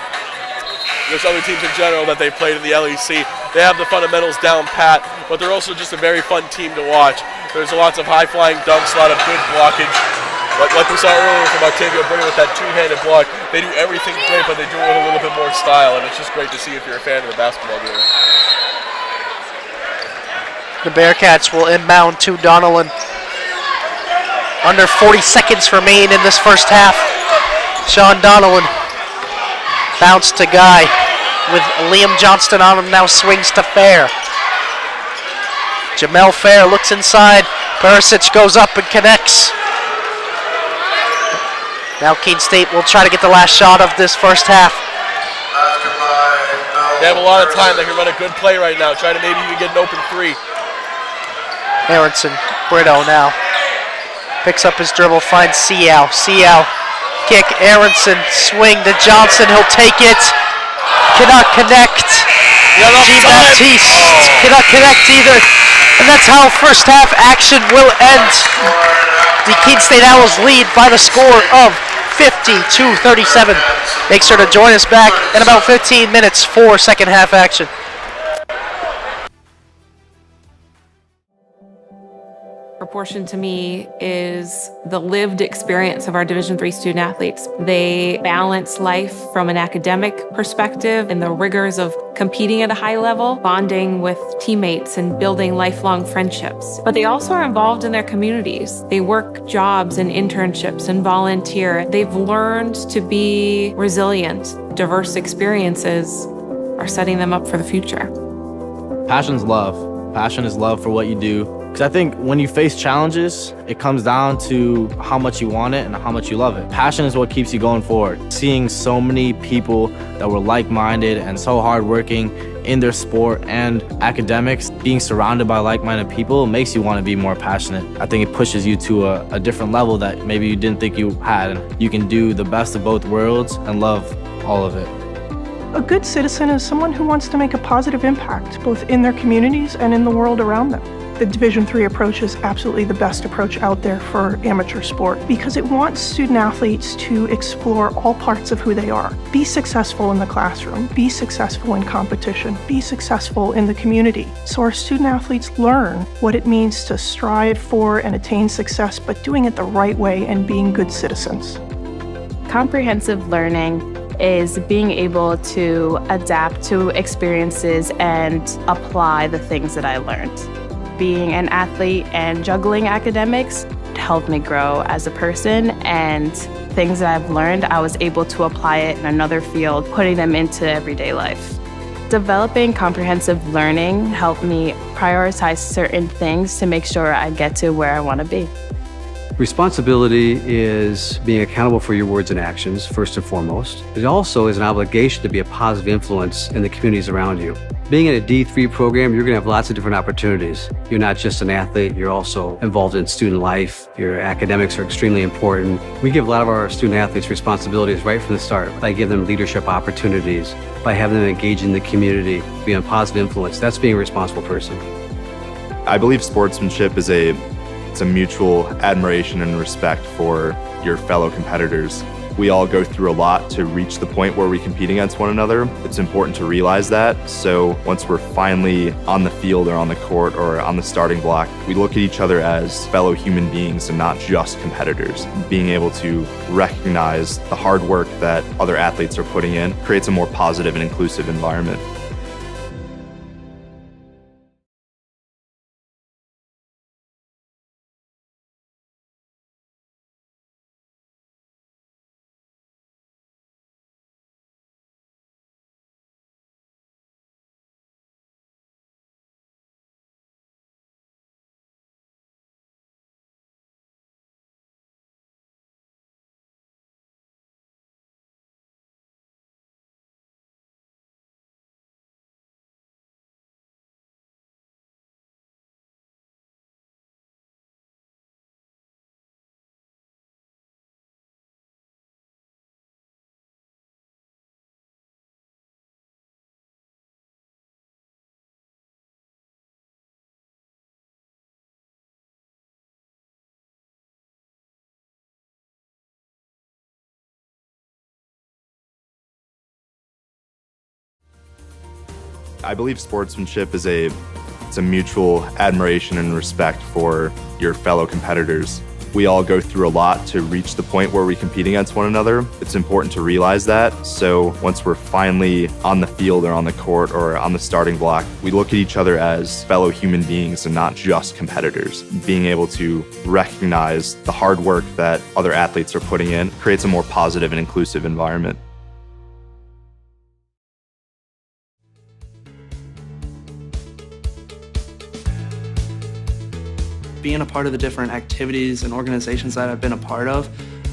there's other teams in general that they've played in the LEC, they have the fundamentals down pat, but they're also just a very fun team to watch. There's lots of high-flying dunks, a lot of good blockage. Like we saw earlier from Octavio Brito with that two-handed block, they do everything great, but they do it with a little bit more style, and it's just great to see if you're a fan of the basketball game. The Bearcats will inbound to Donnellan. Under 40 seconds remain in this first half. Sean Donnellan bounce to Guy with Liam Johnston on him, now swings to Fair. Jamel Fair looks inside. Perisic goes up and connects. Now Keene State will try to get the last shot of this first half. They have a lot of time. They can run a good play right now. Try to maybe even get an open three. Aronson, Brito now picks up his dribble, finds Seau. Seau, kick, Aronson, swing to Johnson, he'll take it. Cannot connect. Jean-Baptiste cannot connect either. And that's how first half action will end. The Keene State Owls lead by the score of 50-37. Make sure to join us back in about 15 minutes for second half action. Proportion to me is the lived experience of our Division III student athletes. They balance life from an academic perspective and the rigors of competing at a high level, bonding with teammates and building lifelong friendships. But they also are involved in their communities. They work jobs and internships and volunteer. They've learned to be resilient. Diverse experiences are setting them up for the future. Passion's love. Passion is love for what you do. Because I think when you face challenges, it comes down to how much you want it and how much you love it. Passion is what keeps you going forward. Seeing so many people that were like-minded and so hardworking in their sport and academics, being surrounded by like-minded people makes you want to be more passionate. I think it pushes you to a different level that maybe you didn't think you had. And you can do the best of both worlds and love all of it. A good citizen is someone who wants to make a positive impact, both in their communities and in the world around them. The Division III approach is absolutely the best approach out there for amateur sport because it wants student athletes to explore all parts of who they are. Be successful in the classroom, be successful in competition, be successful in the community. So our student athletes learn what it means to strive for and attain success, but doing it the right way and being good citizens. Comprehensive learning is being able to adapt to experiences and apply the things that I learned. Being an athlete and juggling academics helped me grow as a person, and things that I've learned, I was able to apply it in another field, putting them into everyday life. Developing comprehensive learning helped me prioritize certain things to make sure I get to where I want to be. Responsibility is being accountable for your words and actions, first and foremost. It also is an obligation to be a positive influence in the communities around you. Being in a D3 program, you're going to have lots of different opportunities. You're not just an athlete, you're also involved in student life. Your academics are extremely important. We give a lot of our student athletes responsibilities right from the start by giving them leadership opportunities, by having them engage in the community, be a positive influence. That's being a responsible person. I believe sportsmanship is a mutual admiration and respect for your fellow competitors. We all go through a lot to reach the point where we compete against one another. It's important to realize that. So once we're finally on the field or on the court or on the starting block, we look at each other as fellow human beings and not just competitors. Being able to recognize the hard work that other athletes are putting in creates a more positive and inclusive environment. I believe sportsmanship is it's a mutual admiration and respect for your fellow competitors. We all go through a lot to reach the point where we compete against one another. It's important to realize that. So once we're finally on the field or on the court or on the starting block, we look at each other as fellow human beings and not just competitors. Being able to recognize the hard work that other athletes are putting in creates a more positive and inclusive environment. Being a part of the different activities and organizations that I've been a part of,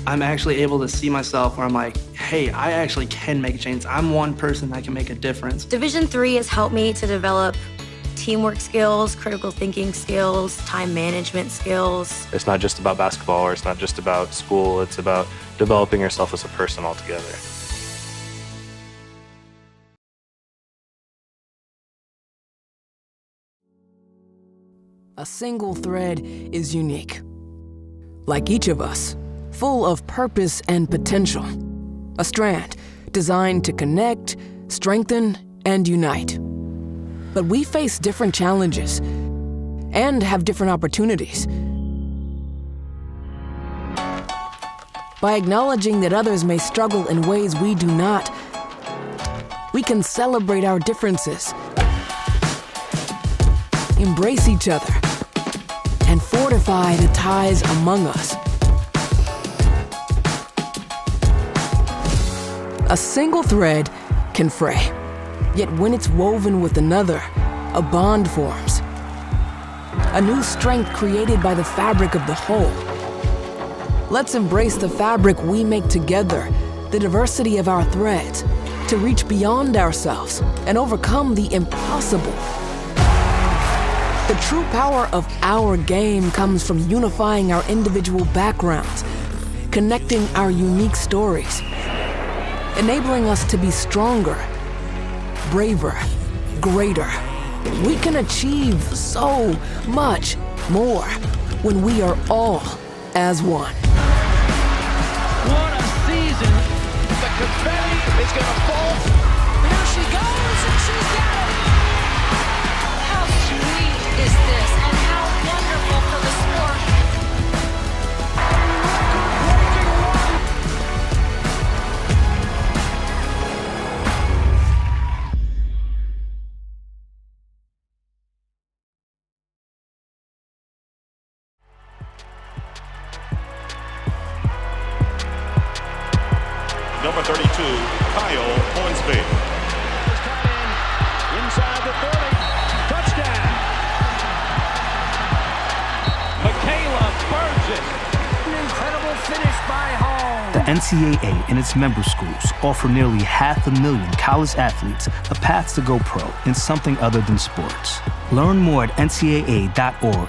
I'm actually able to see myself where I'm like, hey, I actually can make a change. I'm one person that can make a difference. Division III has helped me to develop teamwork skills, critical thinking skills, time management skills. It's not just about basketball or it's not just about school. It's about developing yourself as a person altogether. A single thread is unique. Like each of us, full of purpose and potential. A strand designed to connect, strengthen, and unite. But we face different challenges and have different opportunities. By acknowledging that others may struggle in ways we do not, we can celebrate our differences, embrace each other, and fortify the ties among us. A single thread can fray, yet when it's woven with another, a bond forms. A new strength created by the fabric of the whole. Let's embrace the fabric we make together, the diversity of our threads, to reach beyond ourselves and overcome the impossible. The true power of our game comes from unifying our individual backgrounds, connecting our unique stories, enabling us to be stronger, braver, greater. We can achieve so much more when we are all as one. What a season. The confetti is going to fall. There she goes, and she's got it. How sweet is this, and how wonderful for the sport. Number 32, Kyle Hornsby. Inside the 30. Touchdown. Michaela Burgess. An incredible finish by Hall. The NCAA and its member schools offer nearly 500,000 college athletes a path to go pro in something other than sports. Learn more at ncaa.org.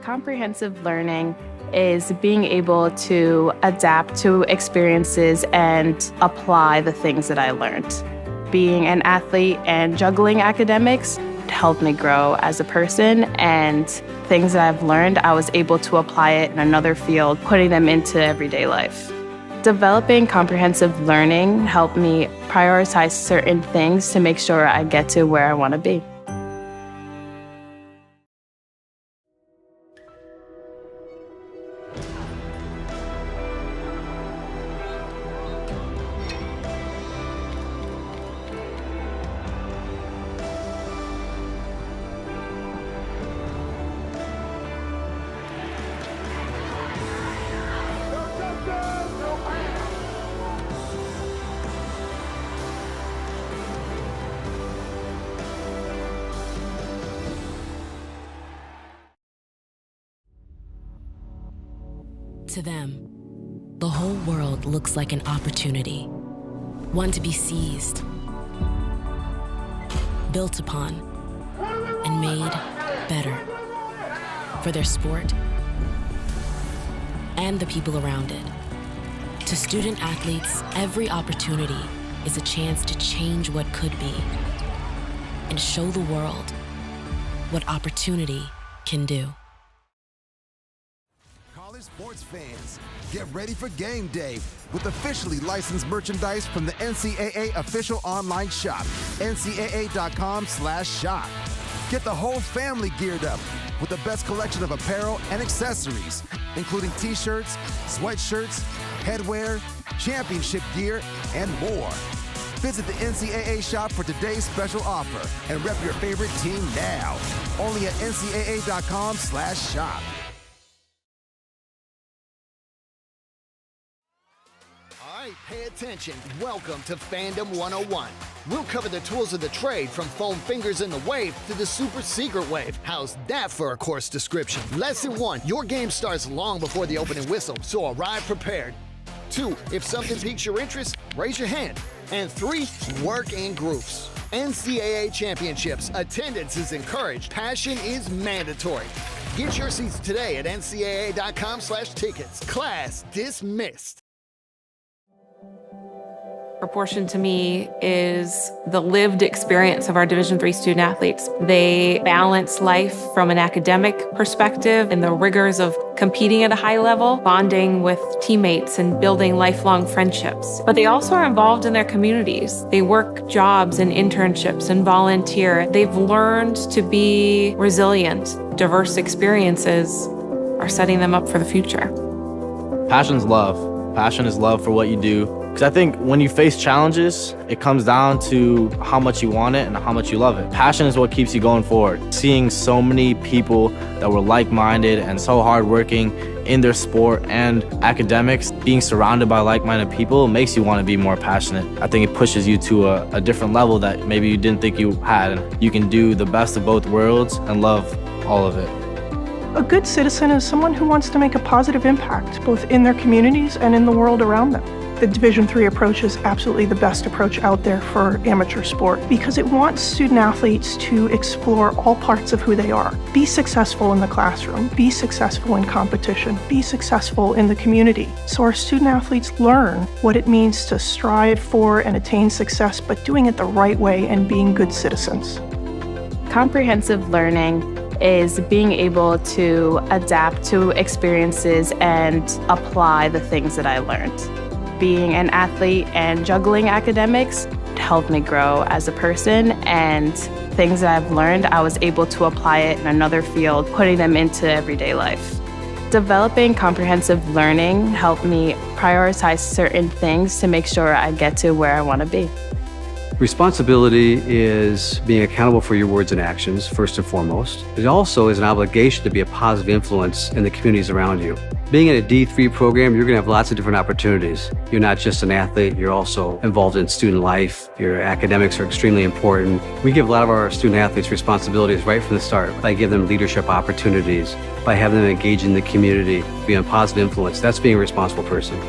Comprehensive learning is being able to adapt to experiences and apply the things that I learned. Being an athlete and juggling academics helped me grow as a person, and things that I've learned, I was able to apply it in another field, putting them into everyday life. Developing comprehensive learning helped me prioritize certain things to make sure I get to where I want to be. To them, the whole world looks like an opportunity, one to be seized, built upon, and made better for their sport and the people around it. To student athletes, every opportunity is a chance to change what could be and show the world what opportunity can do. College Sports fans, get ready for game day with officially licensed merchandise from the NCAA official online shop, ncaa.com/shop. Get the whole family geared up with the best collection of apparel and accessories, including t-shirts, sweatshirts, headwear, championship gear, and more. Visit the NCAA shop for today's special offer and rep your favorite team now. Only at ncaa.com/shop. All right, pay attention. Welcome to Fandom 101. We'll cover the tools of the trade from foam fingers in the wave to the super secret wave. How's that for a course description? Lesson 1, your game starts long before the opening whistle, so arrive prepared. 2, if something piques your interest, raise your hand. And 3, work in groups. NCAA championships, attendance is encouraged, passion is mandatory. Get your seats today at ncaa.com/tickets. Class dismissed. Proportion to me is the lived experience of our Division III student athletes. They balance life from an academic perspective and the rigors of competing at a high level, bonding with teammates and building lifelong friendships. But they also are involved in their communities. They work jobs and internships and volunteer. They've learned to be resilient. Diverse experiences are setting them up for the future. Passion's love. Passion is love for what you do. Because I think when you face challenges, it comes down to how much you want it and how much you love it. Passion is what keeps you going forward. Seeing so many people that were like-minded and so hardworking in their sport and academics, being surrounded by like-minded people makes you want to be more passionate. I think it pushes you to a different level that maybe you didn't think you had. And you can do the best of both worlds and love all of it. A good citizen is someone who wants to make a positive impact, both in their communities and in the world around them. The Division III approach is absolutely the best approach out there for amateur sport because it wants student athletes to explore all parts of who they are. Be successful in the classroom, be successful in competition, be successful in the community. So our student athletes learn what it means to strive for and attain success, but doing it the right way and being good citizens. Comprehensive learning is being able to adapt to experiences and apply the things that I learned. Being an athlete and juggling academics helped me grow as a person, and things that I've learned, I was able to apply it in another field, putting them into everyday life. Developing comprehensive learning helped me prioritize certain things to make sure I get to where I want to be. Responsibility is being accountable for your words and actions, first and foremost. It also is an obligation to be a positive influence in the communities around you. Being in a D3 program, you're going to have lots of different opportunities. You're not just an athlete, you're also involved in student life. Your academics are extremely important. We give a lot of our student athletes responsibilities right from the start by giving them leadership opportunities, by having them engage in the community, be a positive influence. That's being a responsible person.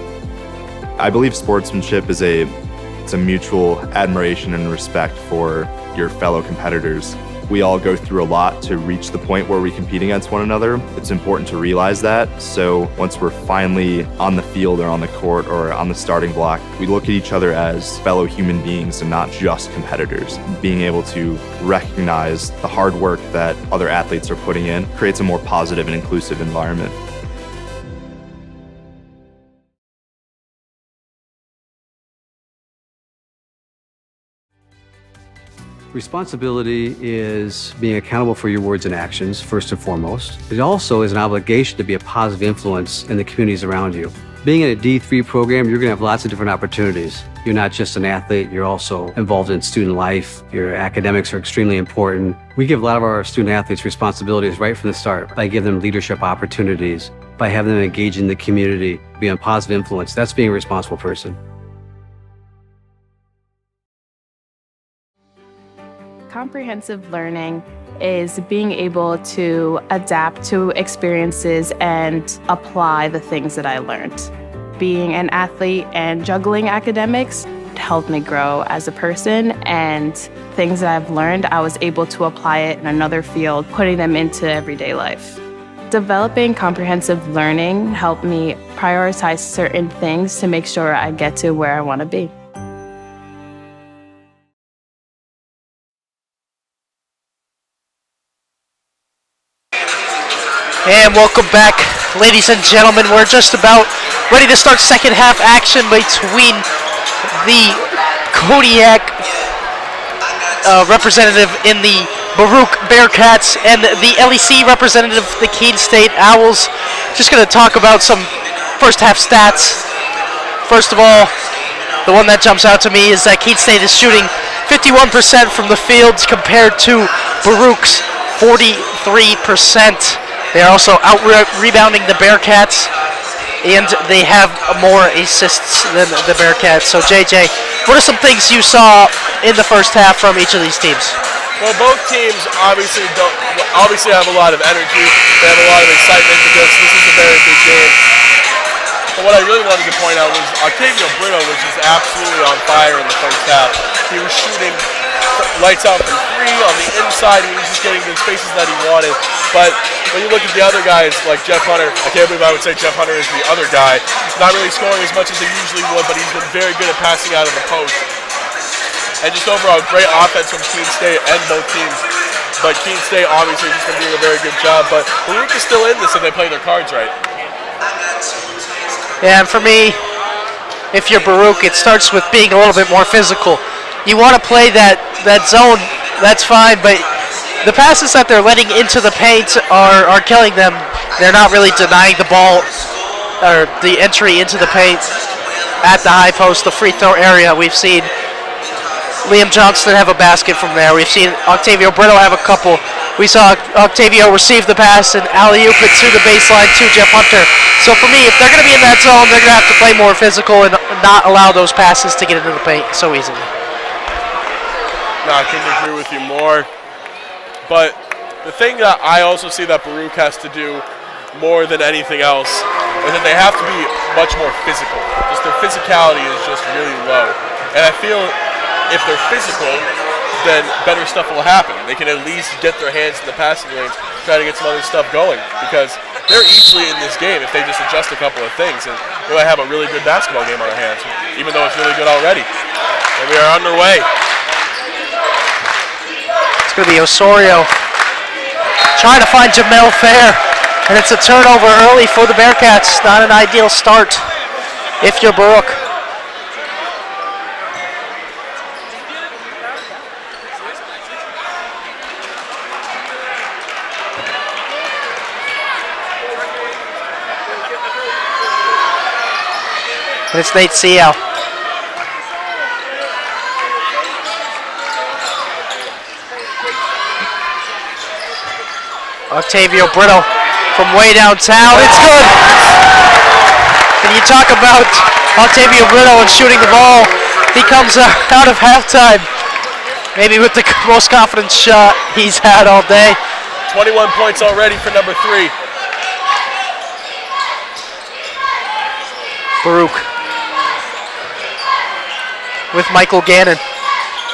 I believe sportsmanship is it's a mutual admiration and respect for your fellow competitors. We all go through a lot to reach the point where we compete against one another. It's important to realize that. So once we're finally on the field or on the court or on the starting block, we look at each other as fellow human beings and not just competitors. Being able to recognize the hard work that other athletes are putting in creates a more positive and inclusive environment. Responsibility is being accountable for your words and actions, first and foremost. It also is an obligation to be a positive influence in the communities around you. Being in a D3 program, you're going to have lots of different opportunities. You're not just an athlete, you're also involved in student life. Your academics are extremely important. We give a lot of our student athletes responsibilities right from the start by giving them leadership opportunities, by having them engage in the community, be a positive influence. That's being a responsible person. Comprehensive learning is being able to adapt to experiences and apply the things that I learned. Being an athlete and juggling academics helped me grow as a person, and things that I've learned, I was able to apply it in another field, putting them into everyday life. Developing comprehensive learning helped me prioritize certain things to make sure I get to where I want to be. And welcome back Ladies and gentlemen, we're just about ready to start second half action between the Kodiak representative in the Baruch Bearcats and the LEC representative, the Keene State Owls. Just going to talk about some first half stats. First of all, the one that jumps out to me is that Keene State is shooting 51% from the field compared to Baruch's 43%. They are also out-rebounding the Bearcats, and they have more assists than the Bearcats. So JJ, what are some things you saw in the first half from each of these teams? Well, both teams obviously have a lot of energy. They have a lot of excitement because this is a very big game. But what I really wanted to point out was Octavio Brito was just absolutely on fire in the first half. He was shooting lights out from three on the inside. He was just getting the spaces that he wanted. But when you look at the other guys like Jeff Hunter, I can't believe I would say Jeff Hunter is the other guy. Not really scoring as much as he usually would, but he's been very good at passing out of the post. And just overall, great offense from Keene State and both teams. But Keene State obviously has just been doing a very good job. But Baruch is still in this if they play their cards right. Yeah, and for me, if you're Baruch, it starts with being a little bit more physical. You want to play that zone, that's fine, but the passes that they're letting into the paint are killing them. They're not really denying the ball or the entry into the paint at the high post, the free throw area. We've seen Liam Johnston have a basket from there. We've seen Octavio Brito have a couple. We saw Octavio receive the pass and alley-oop it to the baseline to Jeff Hunter. So for me, if they're going to be in that zone, they're going to have to play more physical and not allow those passes to get into the paint so easily. No, I couldn't agree with you more. But the thing that I also see that Baruch has to do more than anything else is that they have to be much more physical. Just their physicality is just really low. And I feel if they're physical, then better stuff will happen. They can at least get their hands in the passing lanes, try to get some other stuff going, because they're easily in this game if they just adjust a couple of things, and we might have a really good basketball game on our hands, even though it's really good already. And we are underway. It's going to be Osorio trying to find Jamel Fair, and it's a turnover early for the Bearcats. Not an ideal start if you're Baruch. And it's Nate Seau. Octavio Brito from way downtown. It's good. And you talk about Octavio Brito and shooting the ball. He comes out of halftime, maybe with the most confident shot he's had all day. 21 points already for number 3. Baruch with Michael Gannon.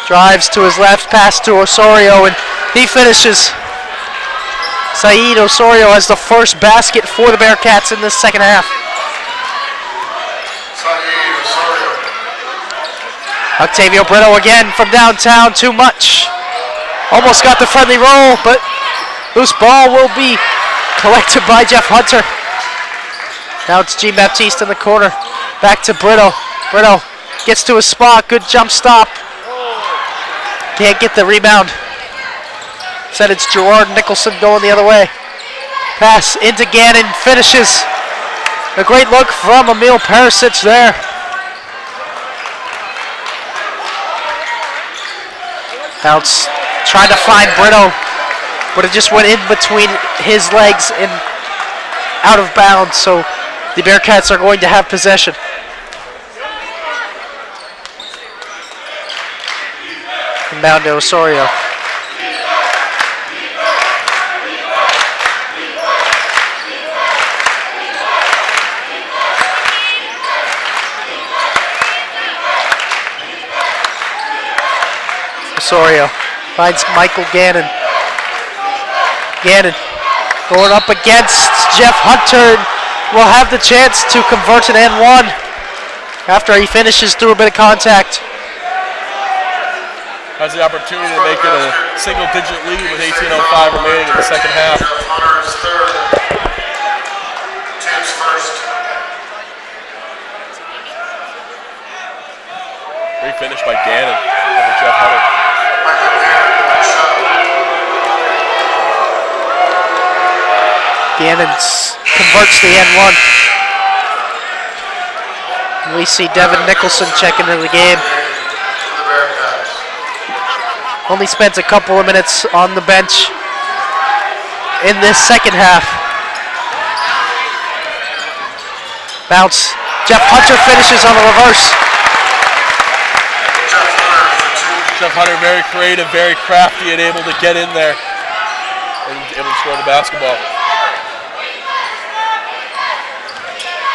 Drives to his left, pass to Osorio, and he finishes. Saeed Osorio has the first basket for the Bearcats in this second half. Octavio Brito again from downtown, too much. Almost got the friendly roll, but loose ball will be collected by Jeff Hunter. Now it's Jean Baptiste in the corner. Back to Brito. Brito gets to his spot. Good jump stop. Can't get the rebound. Said it's Gerard Nicholson going the other way. Pass into Gannon. Finishes. A great look from Emil Perisic there. Bounce. Trying to find Brito, but it just went in between his legs and out of bounds. So the Bearcats are going to have possession. Inbound to Osorio. Osorio finds Michael Gannon. Gannon going up against Jeff Hunter. Will have the chance to convert an N1 after he finishes through a bit of contact. Has the opportunity to make it a single-digit lead with 18:05 remaining in the second half. great finish by Gannon over Jeff Hunter. Gannon converts the end one. We see Devin Nicholson checking into the game. Only spent a couple of minutes on the bench in this second half. Bounce. Jeff Hunter finishes on a reverse. Jeff Hunter very creative, very crafty, and able to get in there and able to score the basketball.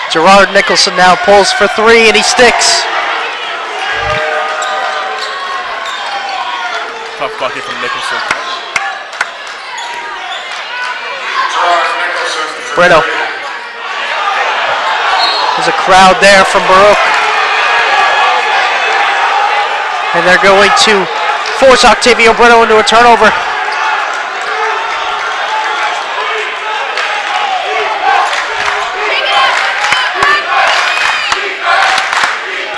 Gerard Nicholson now pulls for three, and he sticks. Tough bucket from Nicholson. Brito. There's a crowd there from Baruch. And they're going to force Octavio Brito into a turnover.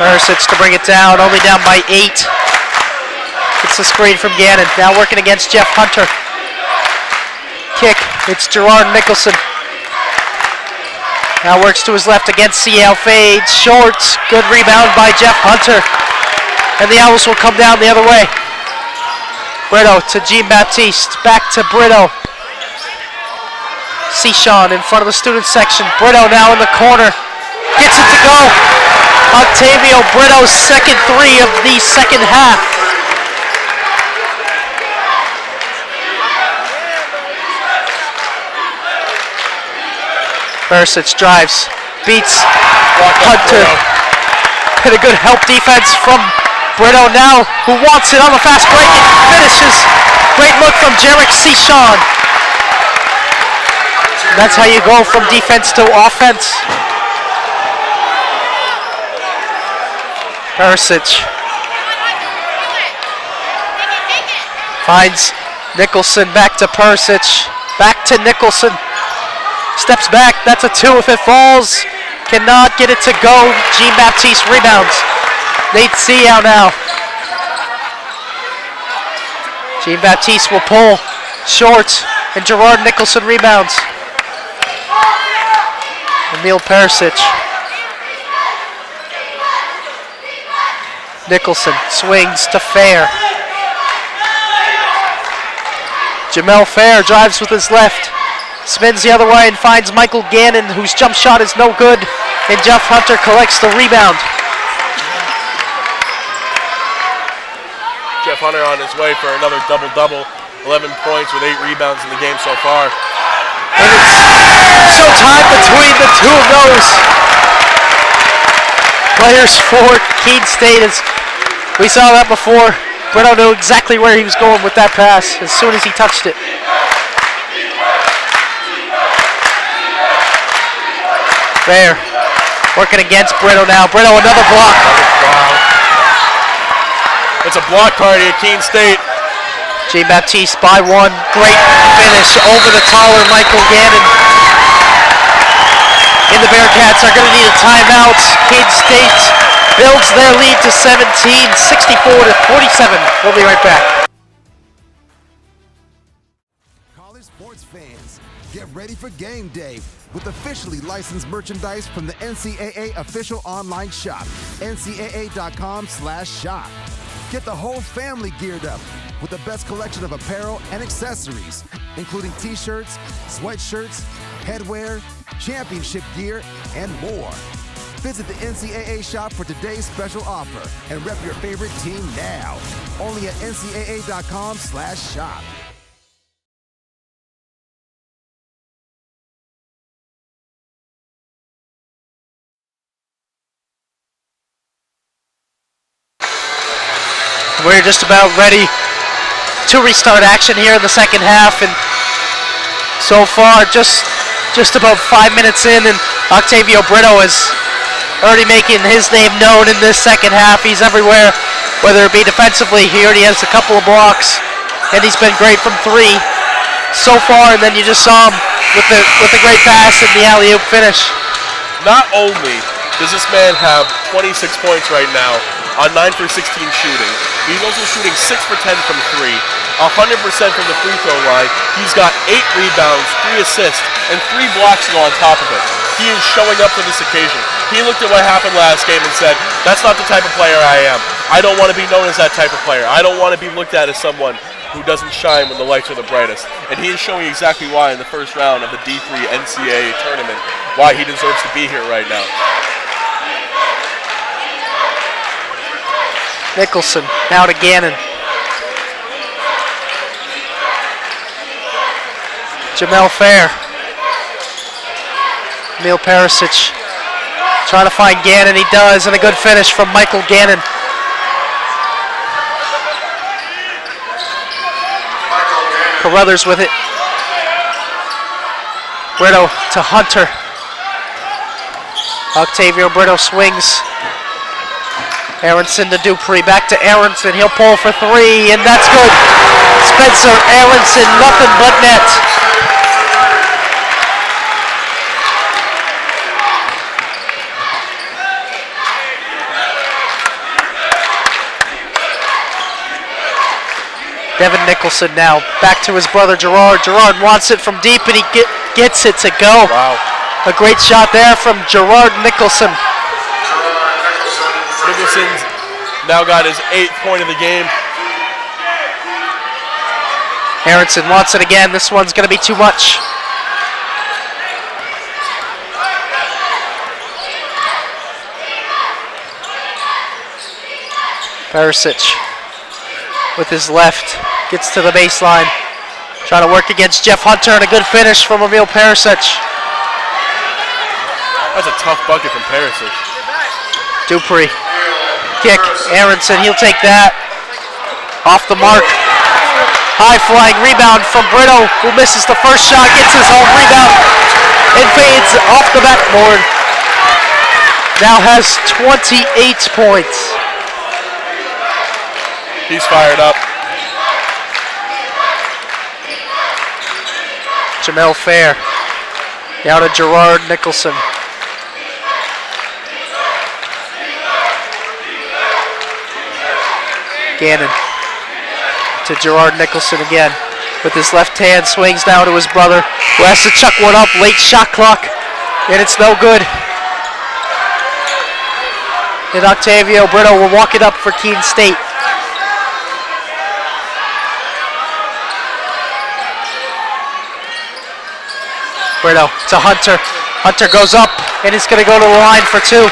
Perisic to bring it down, only down by 8. It's the screen from Gannon, now working against Jeff Hunter. Kick, it's Gerard Nicholson. Now works to his left against CL, fades, short, good rebound by Jeff Hunter. And the Owls will come down the other way. Brito to Jean-Baptiste, back to Brito. Sean in front of the student section. Brito now in the corner, gets it to go. Octavio Brito's second three of the second half. Perisic drives, beats Hunter. And a good help defense from Brito now, who wants it on the fast break and finishes. Great look from Jarek Sean. That's how you go from defense to offense. Perisic finds Nicholson, back to Perisic, back to Nicholson, steps back, that's a 2 if it falls, cannot get it to go. Jean-Baptiste rebounds. Nate Seau now. Jean-Baptiste will pull short, and Gerard Nicholson rebounds. Emil Perisic. Nicholson swings to Fair. Jamel Fair drives with his left, spins the other way and finds Michael Gannon, whose jump shot is no good, and Jeff Hunter collects the rebound. Jeff Hunter on his way for another double-double, 11 points with 8 rebounds in the game so far. And it's showtime between the two of those players for Keene State. As we saw that before, Brito knew exactly where he was going with that pass as soon as he touched it. Fair working against Brito now. Brito another block. It's a block party at Keene State. Jean-Baptiste by 1. Great finish over the taller Michael Gannon. And the Bearcats are going to need a timeout. Keene State builds their lead to 17, 64-47. We'll be right back. College sports fans, get ready for game day with officially licensed merchandise from the NCAA official online shop, ncaa.com/shop. Get the whole family geared up with the best collection of apparel and accessories, including t-shirts, sweatshirts, headwear, championship gear, and more. Visit the NCAA shop for today's special offer and rep your favorite team now. Only at ncaa.com/shop. We're just about ready to restart action here in the second half, and so far just about 5 minutes in, and Octavio Brito is already making his name known in this second half. He's everywhere, whether it be defensively. He already has a couple of blocks, and he's been great from 3 so far, and then you just saw him with the great pass and the alley-oop finish. Not only does this man have 26 points right now, on 9 for 16 shooting. He's also shooting 6 for 10 from 3, 100% from the free throw line. He's got 8 rebounds, 3 assists, and 3 blocks to go on top of it. He is showing up for this occasion. He looked at what happened last game and said, that's not the type of player I am. I don't want to be known as that type of player. I don't want to be looked at as someone who doesn't shine when the lights are the brightest. And he is showing exactly why in the first round of the D3 NCAA tournament, why he deserves to be here right now. Nicholson now to Gannon. Jamel Fair. Emil Perisic trying to find Gannon. He does, and a good finish from Michael Gannon. Carruthers with it. Brito to Hunter. Octavio Brito swings. Aronson to Dupree, back to Aronson, he'll pull for 3, and that's good. Spencer Aronson, nothing but net. Devin Nicholson now, back to his brother Gerard. Gerard wants it from deep, and he gets it to go. Wow. A great shot there from Gerard Nicholson. Nicholson's now got his 8th point of the game. Aronson wants it again. This one's going to be too much. Perisic with his left gets to the baseline. Trying to work against Jeff Hunter, and a good finish from Emil Perisic. That's a tough bucket from Perisic. Dupree. Kick, Aronson, he'll take that. Off the mark. High flying rebound from Brito, who misses the first shot, gets his own rebound, and fades off the backboard. Now has 28 points. He's fired up. Jamel Fair. Now to Gerard Nicholson. Gannon to Gerard Nicholson again with his left hand, swings down to his brother, who has to chuck one up. Late shot clock, and it's no good. And Octavio Brito will walk it up for Keene State. Brito to Hunter. Hunter goes up, and he's going to go to the line for 2.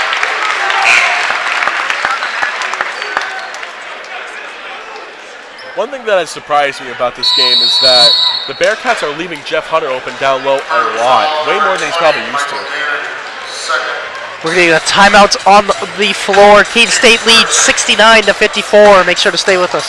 One thing that has surprised me about this game is that the Bearcats are leaving Jeff Hunter open down low a lot, way more than he's probably used to. We're getting a timeout on the floor. Keene State leads 69-54. Make sure to stay with us.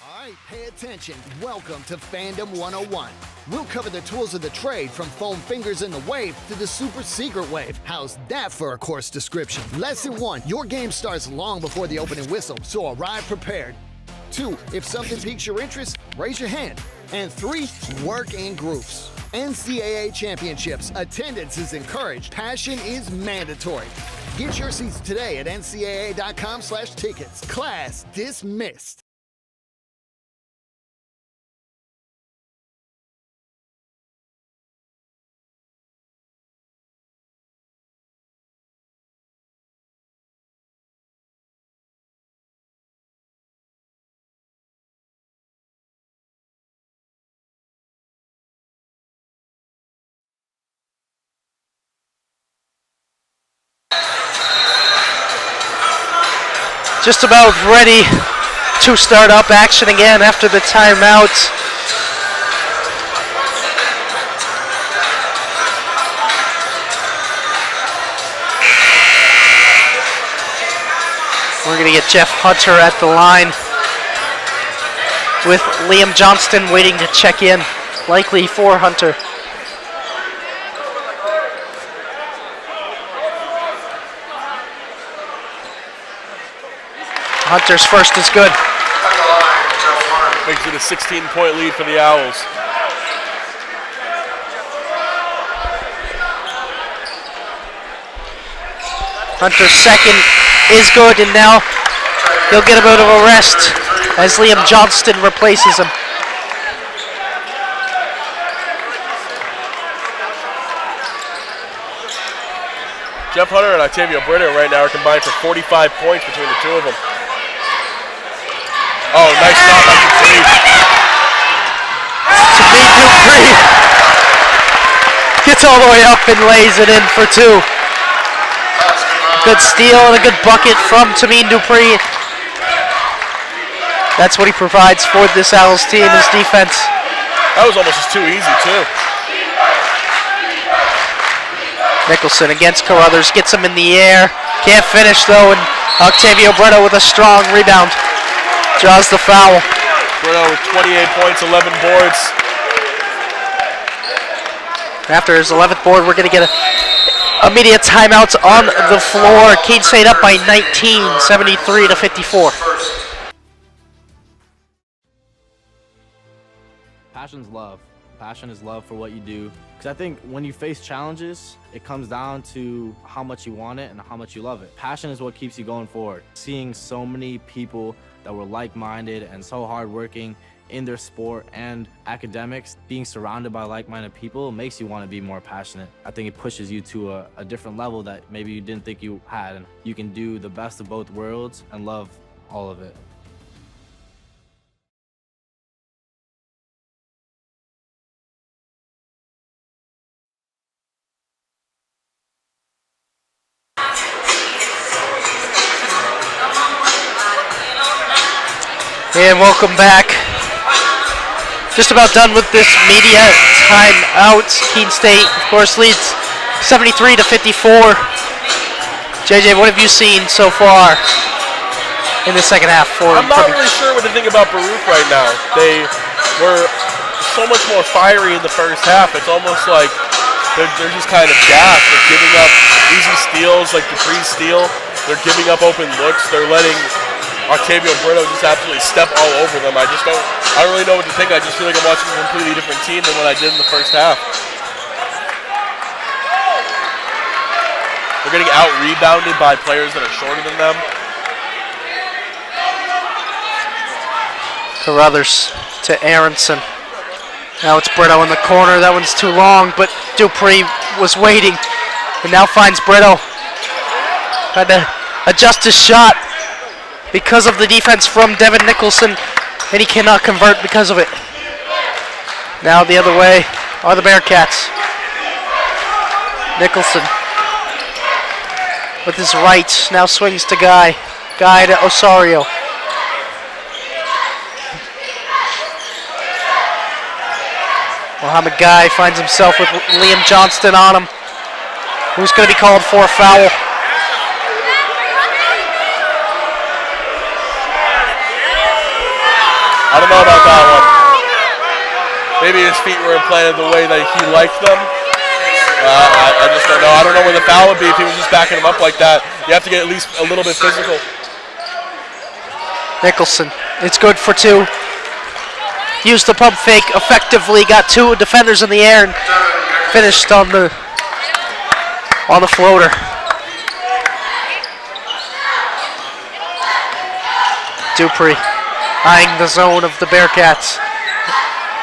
All right, pay attention. Welcome to Fandom 101. We'll cover the tools of the trade from foam fingers in the wave to the super secret wave. How's that for a course description? Lesson 1, your game starts long before the opening whistle, so arrive prepared. 2, if something piques your interest, raise your hand. And 3, work in groups. NCAA championships, attendance is encouraged, passion is mandatory. Get your seats today at ncaa.com/tickets. Class dismissed. Just about ready to start up action again after the timeout. We're going to get Jeff Hunter at the line with Liam Johnston waiting to check in, likely for Hunter. Hunter's first is good. Makes it a 16-point lead for the Owls. Hunter's second is good, and now he'll get a bit of a rest as Liam Johnston replaces him. Jeff Hunter and Octavio Brito right now are combined for 45 points between the two of them. Oh, nice stop by Dupree. Dupree gets all the way up and lays it in for two. Good steal and a good bucket from Tameen Dupree. That's what he provides for this Owls team, his defense. That was almost just too easy, too. Nicholson against Carruthers, gets him in the air. Can't finish though, and Octavio Brito with a strong rebound. Draws the foul. Brito with 28 points, 11 boards. After his 11th board, we're going to get immediate timeouts on the floor. Keene State up by 19, 73-54. Passion's love. Passion is love for what you do. Because I think when you face challenges, it comes down to how much you want it and how much you love it. Passion is what keeps you going forward. Seeing so many people that were like-minded and so hardworking in their sport and academics, being surrounded by like-minded people makes you want to be more passionate. I think it pushes you to a different level that maybe you didn't think you had, and you can do the best of both worlds and love all of it. And welcome back. Just about done with this media timeout. Keene State, of course, leads 73-54. JJ, what have you seen so far in the second half? I'm not really sure what to think about Baruch right now. They were so much more fiery in the first half. It's almost like they're just kind of gassed. They're giving up easy steals, like Dupree's steal. They're giving up open looks. They're letting Octavio Brito just absolutely step all over them. I don't really know what to think. I just feel like I'm watching a completely different team than what I did in the first half. They're getting out-rebounded by players that are shorter than them. Carruthers to Aronson. Now it's Brito in the corner. That one's too long, but Dupree was waiting and now finds Brito. Had to adjust his shot because of the defense from Devin Nicholson, and he cannot convert because of it. Now the other way are the Bearcats. Nicholson with his right, now swings to Guy. Guy to Osorio. Mohamed Guy finds himself with Liam Johnston on him, who's going to be called for a foul. I don't know about that one. Maybe his feet were implanted the way that he liked them. I just don't know. I don't know where the foul would be if he was just backing him up like that. You have to get at least a little bit physical. Nicholson, it's good for two. Used the pump fake effectively, got two defenders in the air and finished on the floater. Dupree eyeing the zone of the Bearcats.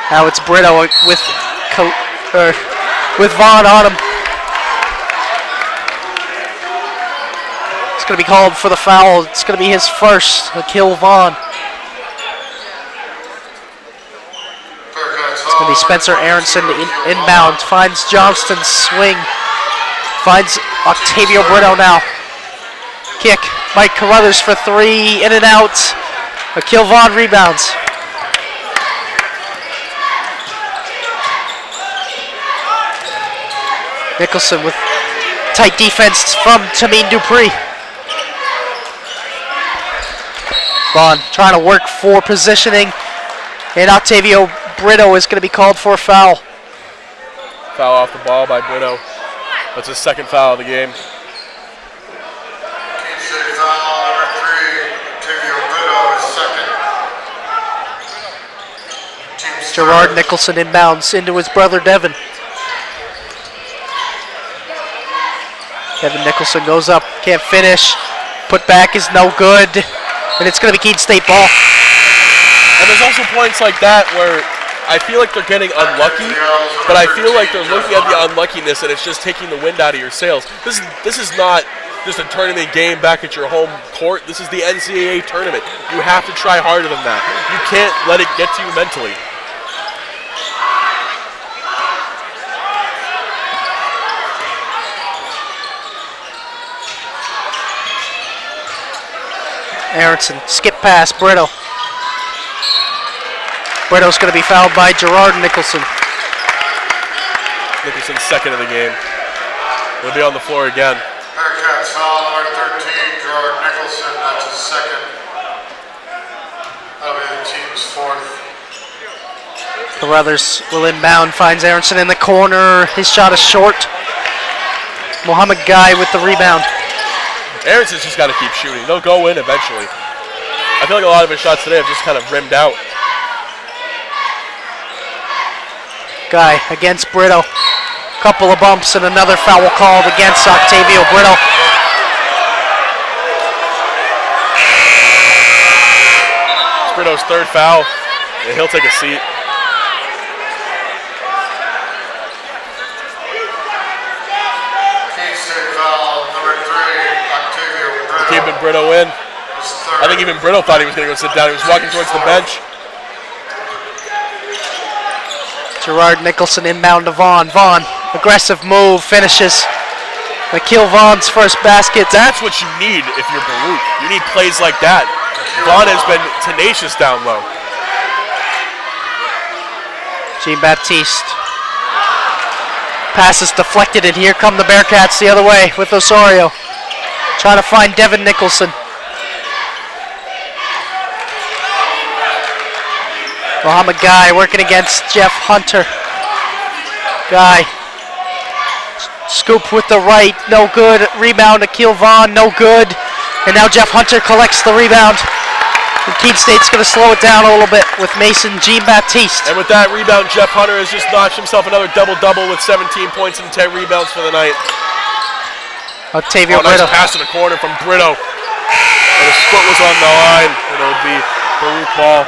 Now it's Brito with Vaughn on him. It's going to be called for the foul. It's going to be his first, Akil Vaughn. It's going to be Spencer Aronson inbound. Finds Johnston's swing. Finds Octavio Brito now. Kick. Mike Carruthers for three. In and out. Akil Vaughn rebounds. Nicholson with tight defense from Tameen Dupree. Vaughn trying to work for positioning, and Octavio Brito is going to be called for a foul. Foul off the ball by Brito. That's his second foul of the game. Gerard Nicholson inbounds into his brother Devin. Devin Nicholson goes up, can't finish. Put back is no good. And it's going to be Keene State ball. And there's also points like that where I feel like they're getting unlucky, but I feel like they're looking at the unluckiness and it's just taking the wind out of your sails. This is not just a tournament game back at your home court. This is the NCAA tournament. You have to try harder than that. You can't let it get to you mentally. Aronson, skip pass, Brito. Brito's going to be fouled by Gerard Nicholson. Nicholson's second of the game. He'll be on the floor again. Bearcats foul number 13, Gerard Nicholson. That's his second. That'll be the team's fourth. Carruthers will inbound, finds Aronson in the corner. His shot is short. Mohammed Guy with the rebound. Aronson's just got to keep shooting. They'll go in eventually. I feel like a lot of his shots today have just kind of rimmed out. Guy against Brito. Couple of bumps and another foul called against Octavio Brito. It's Brito's third foul, and he'll take a seat. Keene State foul number 3, Octavio Brito. Keeping Brito in. I think even Brito thought he was going to go sit down. He was walking towards the bench. Gerard Nicholson inbound to Vaughn. Vaughn, aggressive move, finishes. McKeel Vaughn's first basket. That's what you need if you're Baruch. You need plays like that. Vaughn has been tenacious down low. Jean-Baptiste. Pass is deflected, and here come the Bearcats the other way with Osorio. Trying to find Devin Nicholson. Mohammed Guy working against Jeff Hunter. Guy. Scoop with the right, no good. Rebound, Akil Vaughn, no good. And now Jeff Hunter collects the rebound. And Keene State's going to slow it down a little bit with Mason Jean-Baptiste. And with that rebound, Jeff Hunter has just notched himself another double-double with 17 points and 10 rebounds for the night. Octavio nice Brito. Pass in the corner from Brito. And his foot was on the line. And it'll be Baruch ball.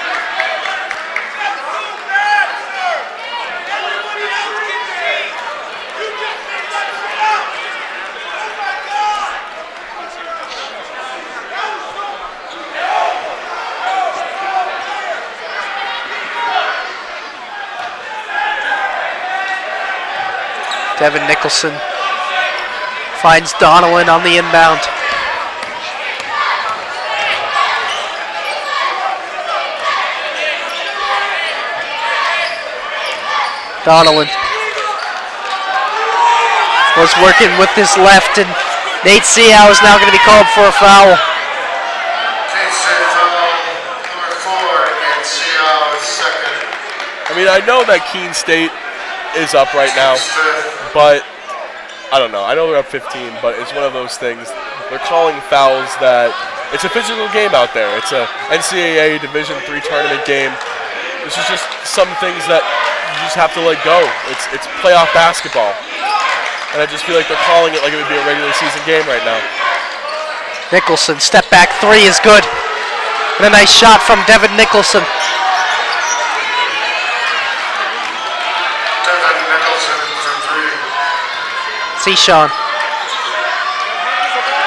Devin Nicholson finds Donnellan on the inbound. Donnellan was working with his left, and Nate Seau is now going to be called for a foul. Keene State foul number 4, and Seau is second. I mean, I know that Keene State is up right now, but I don't know. I know they're up 15, but it's one of those things. They're calling fouls that it's a physical game out there. It's a NCAA Division III tournament game. This is just some things that you just have to let go. It's playoff basketball, and I just feel like they're calling it like it would be a regular season game right now. Nicholson, step back three is good. And a nice shot from Devin Nicholson. Sean.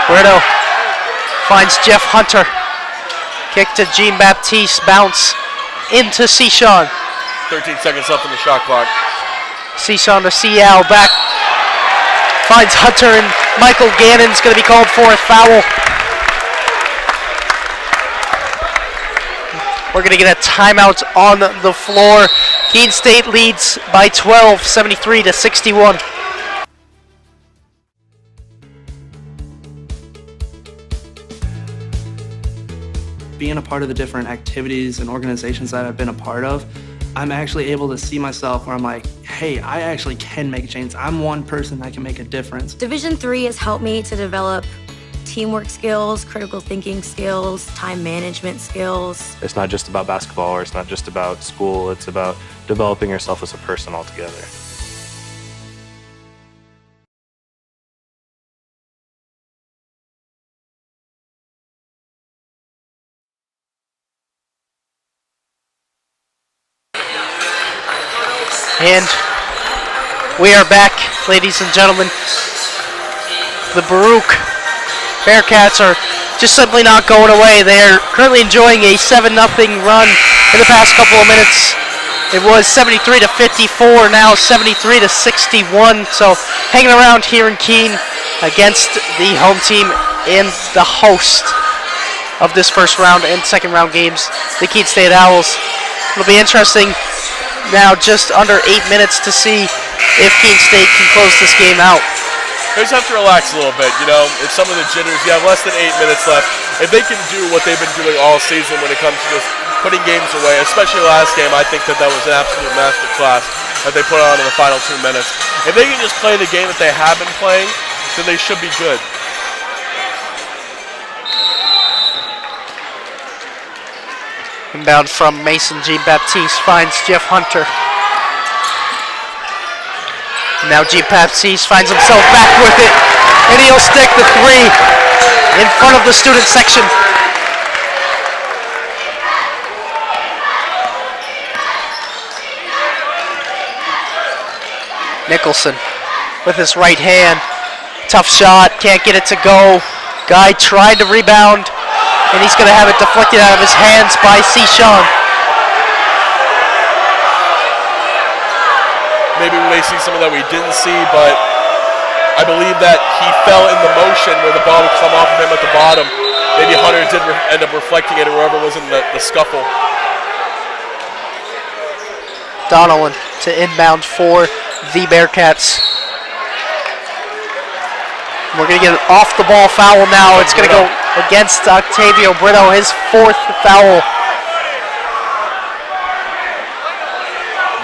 Brito finds Jeff Hunter. Kick to Jean-Baptiste. Bounce into Sean. 13 seconds left on the shot clock. Sean to Seau. Back. Finds Hunter, and Michael Gannon's going to be called for a foul. We're going to get a timeout on the floor. Keene State leads by 12, 73-61. Being a part of the different activities and organizations that I've been a part of, I'm actually able to see myself where I'm like, hey, I actually can make a change. I'm one person that can make a difference. Division III has helped me to develop teamwork skills, critical thinking skills, time management skills. It's not just about basketball, or it's not just about school. It's about developing yourself as a person altogether. And we are back, ladies and gentlemen. The Baruch Bearcats are just simply not going away. They are currently enjoying a 7-0 run in the past couple of minutes. It was 73-54, now 73-61. So hanging around here in Keene against the home team and the host of this first round and second round games, the Keene State Owls. It'll be interesting now, just under 8 minutes, to see if Keene State can close this game out. They just have to relax a little bit, you know. It's some of the jitters. You have less than 8 minutes left. If they can do what they've been doing all season when it comes to just putting games away, especially last game, I think that was an absolute masterclass that they put on in the final 2 minutes. If they can just play the game that they have been playing, then they should be good. Inbound from Mason Jean-Baptiste finds Jeff Hunter. Now Jean-Baptiste finds himself back with it, and he'll stick the three in front of the student section. Nicholson with his right hand. Tough shot, can't get it to go. Guy tried to rebound, and he's going to have it deflected out of his hands by Sean. Maybe we may see some of that we didn't see, but I believe that he fell in the motion where the ball would come off of him at the bottom. Maybe Hunter did end up reflecting it, or whoever was in the scuffle. Donnellan to inbound for the Bearcats. We're going to get an off-the-ball foul now. It's going to go against Octavio Brito, his 4th foul.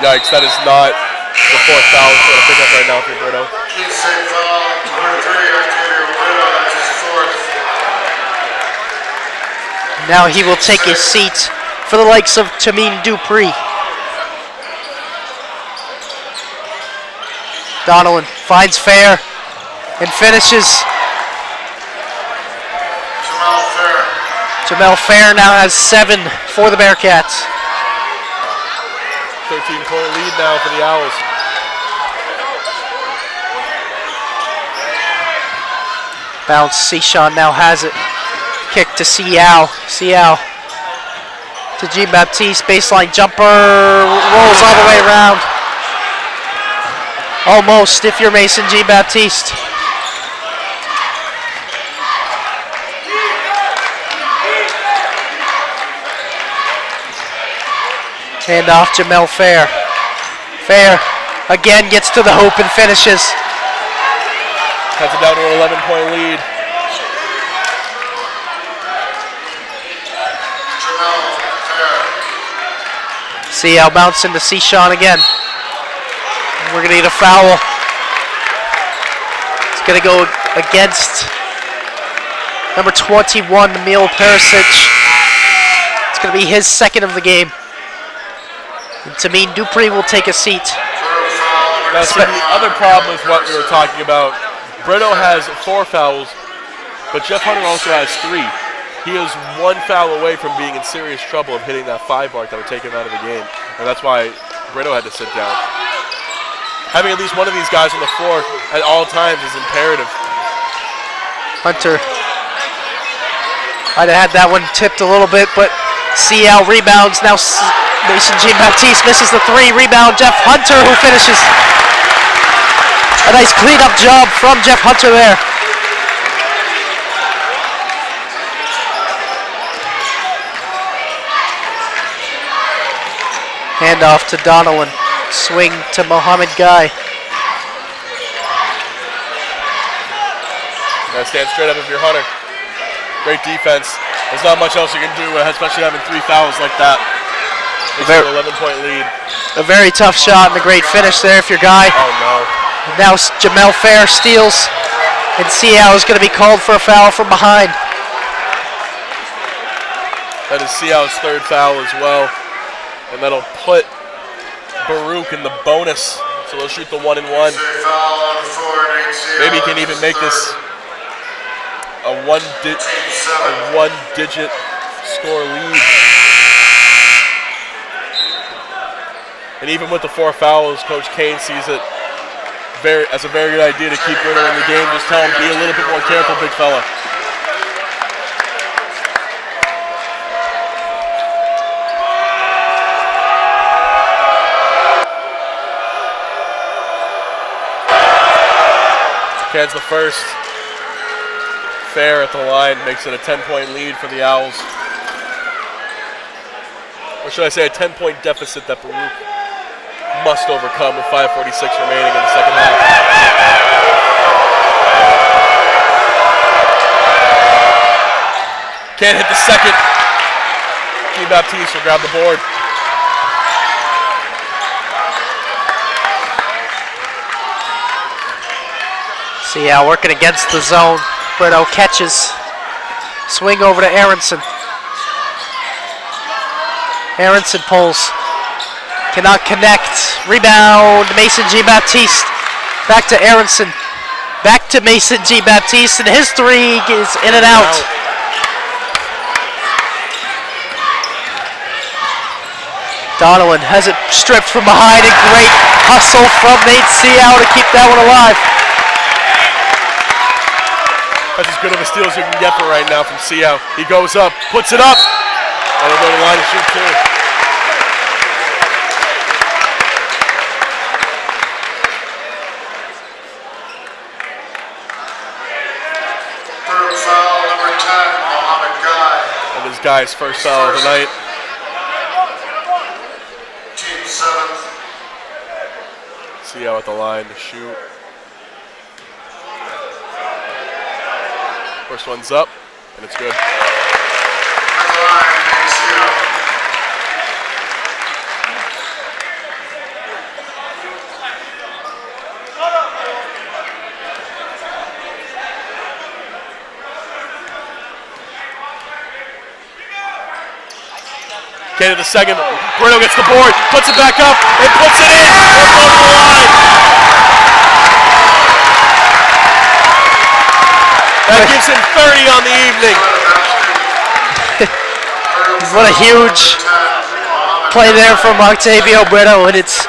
Yikes, that is not the 4th foul he's going to pick up right now for Brito. Keene State foul, number 3, Octavio Brito, that's his 4th. Now he will take a seat for the likes of Tameen Dupree. Donnellan finds Fair and finishes. Jamel Fair now has 7 for the Bearcats. 13-point lead now for the Owls. Bounce, Sean now has it. Kick to Siao. Siao to Jean-Baptiste, baseline jumper, rolls all the way around. Almost, if you're Mason Jean-Baptiste. Hand off Jamel Fair. Fair again gets to the hoop and finishes. Cuts it down to an 11-point lead. Siao bounce into Sean again. We're going to need a foul. It's going to go against number 21, Emil Perisic. It's going to be his 2nd of the game. And Tameen Dupree will take a seat. Now, see, the other problem is what we were talking about. Brito has 4 fouls, but Jeff Hunter also has 3. He is 1 foul away from being in serious trouble of hitting that 5 mark that would take him out of the game. And that's why Brito had to sit down. Having at least one of these guys on the floor at all times is imperative. Hunter might have had that one tipped a little bit, but CL rebounds. Now Mason Jean-Baptiste misses the 3. Rebound, Jeff Hunter, who finishes. A nice cleanup job from Jeff Hunter there. Hand off to Donnellan. Swing to Mohammed Guy. Gotta stand straight up if you're Hunter. Great defense. There's not much else you can do, especially having 3 fouls like that. It's an 11-point lead. A very tough shot and a great finish there if you're Guy. Oh no. Now Jamel Fair steals, and Siao is going to be called for a foul from behind. That is Siao's 3rd foul as well, and that'll put Baruch in the bonus, so they'll shoot the 1-and-1. Maybe he can even make this a one-digit score lead. And even with the 4 fouls, Coach Keene sees it as a very good idea to keep Brito in the game. Just tell him, be a little bit more careful, big fella. Cans the first. Fair at the line, makes it a 10-point lead for the Owls. Or should I say a 10-point deficit that Baruch must overcome with 5:46 remaining in the second half. Can't hit the second. Keene Baptiste will grab the board. See how working against the zone. Brito catches. Swing over to Aronson. Aronson pulls. Cannot connect. Rebound. Mason G. Baptiste. Back to Aronson. Back to Mason G. Baptiste. And his three is in and out. Donovan has it stripped from behind. A great hustle from Nate Seau to keep that one alive. That's as good of a steal as you can get for right now from Seau. He goes up, puts it up, and he'll go to the line to shoot too. Third foul, number 10, Mohammed Guy. And this guy's first foul of the night. Team 7th. Seau at the line to shoot. First one's up, and it's good. Get to the second. Brito gets the board, puts it back up, and puts it in. They're going to the line. That gives him 30 on the evening. What a huge play there from Octavio Brito, and it's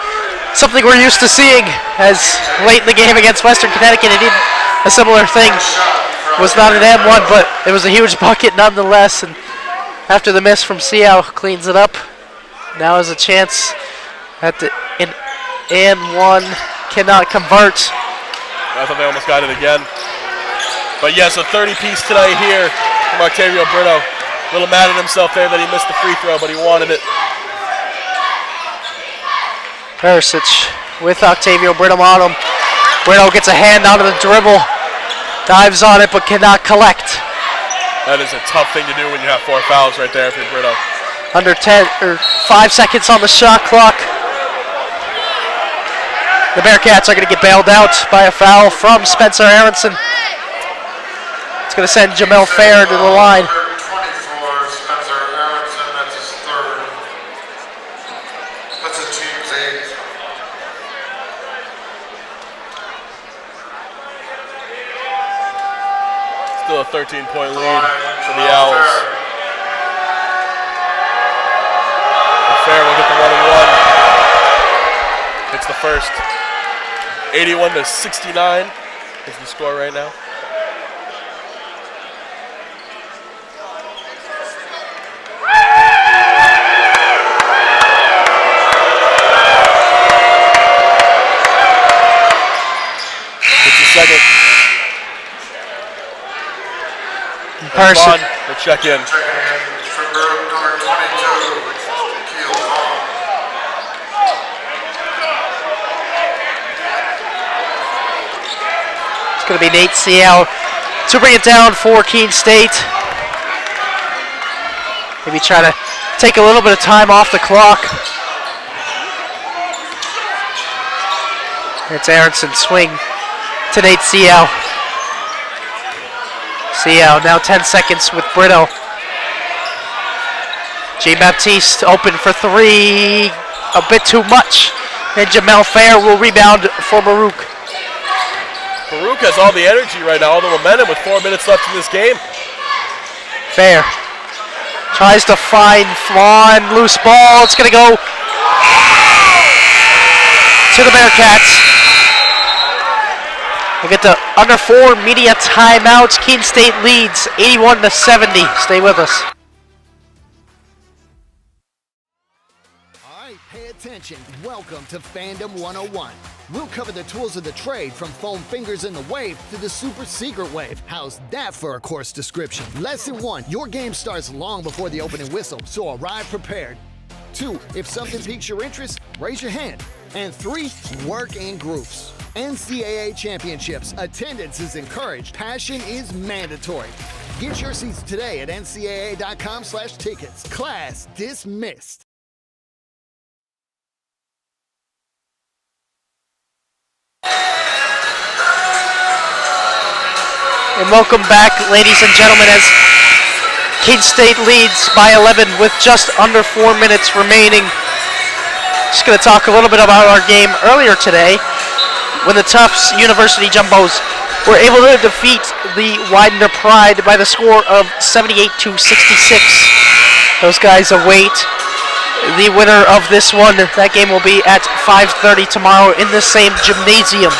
something we're used to seeing as late in the game against Western Connecticut. He did a similar thing. It was not an M1, but it was a huge bucket nonetheless. And after the miss from Seau, cleans it up. Now has a chance at the and one, cannot convert. I thought they almost got it again. But yes, a 30-piece tonight here from Octavio Brito. A little mad at himself there that he missed the free throw, but he wanted it. Perisic with Octavio Brito on him. Brito gets a hand out of the dribble. Dives on it, but cannot collect. That is a tough thing to do when you have 4 fouls right there if you're Brito. Under 10 or 5 seconds on the shot clock. The Bearcats are going to get bailed out by a foul from Spencer Aronson. It's going to send Jamel Fair to the line. 24, Spencer Aronson, that's his third. That's a team's 8th. Still a 13-point lead for the Owls. And Fair will get the 1-and-1. It's the first. 81-69 is the score right now. Second. Person. We'll check in. For group number 22, Keel Vaughn. It's going to be Nate Seau to bring it down for Keene State. Maybe try to take a little bit of time off the clock. It's Aronson swing to Nate Seau. Seau now 10 seconds with Brito. G. Baptiste open for 3, a bit too much. And Jamel Fair will rebound for Baruch. Baruch has all the energy right now, all the momentum with 4 minutes left in this game. Fair tries to find Vaughn, loose ball. It's going to go to the Bearcats. We'll get the under 4 media timeouts. Keene State leads 81-70. Stay with us. All right, pay attention. Welcome to Fandom 101. We'll cover the tools of the trade from foam fingers in the wave to the super secret wave. How's that for a course description? Lesson 1, your game starts long before the opening whistle, so arrive prepared. 2, if something piques your interest, raise your hand. And 3, work in groups. NCAA championships, attendance is encouraged, passion is mandatory. Get your seats today at ncaa.com/tickets. Class dismissed. And welcome back, ladies and gentlemen, as Keene State leads by 11 with just under 4 minutes remaining. Just going to talk a little bit about our game earlier today when the Tufts University Jumbos were able to defeat the Widener Pride by the score of 78-66. Those guys await the winner of this one. That game will be at 5:30 tomorrow in the same gymnasium.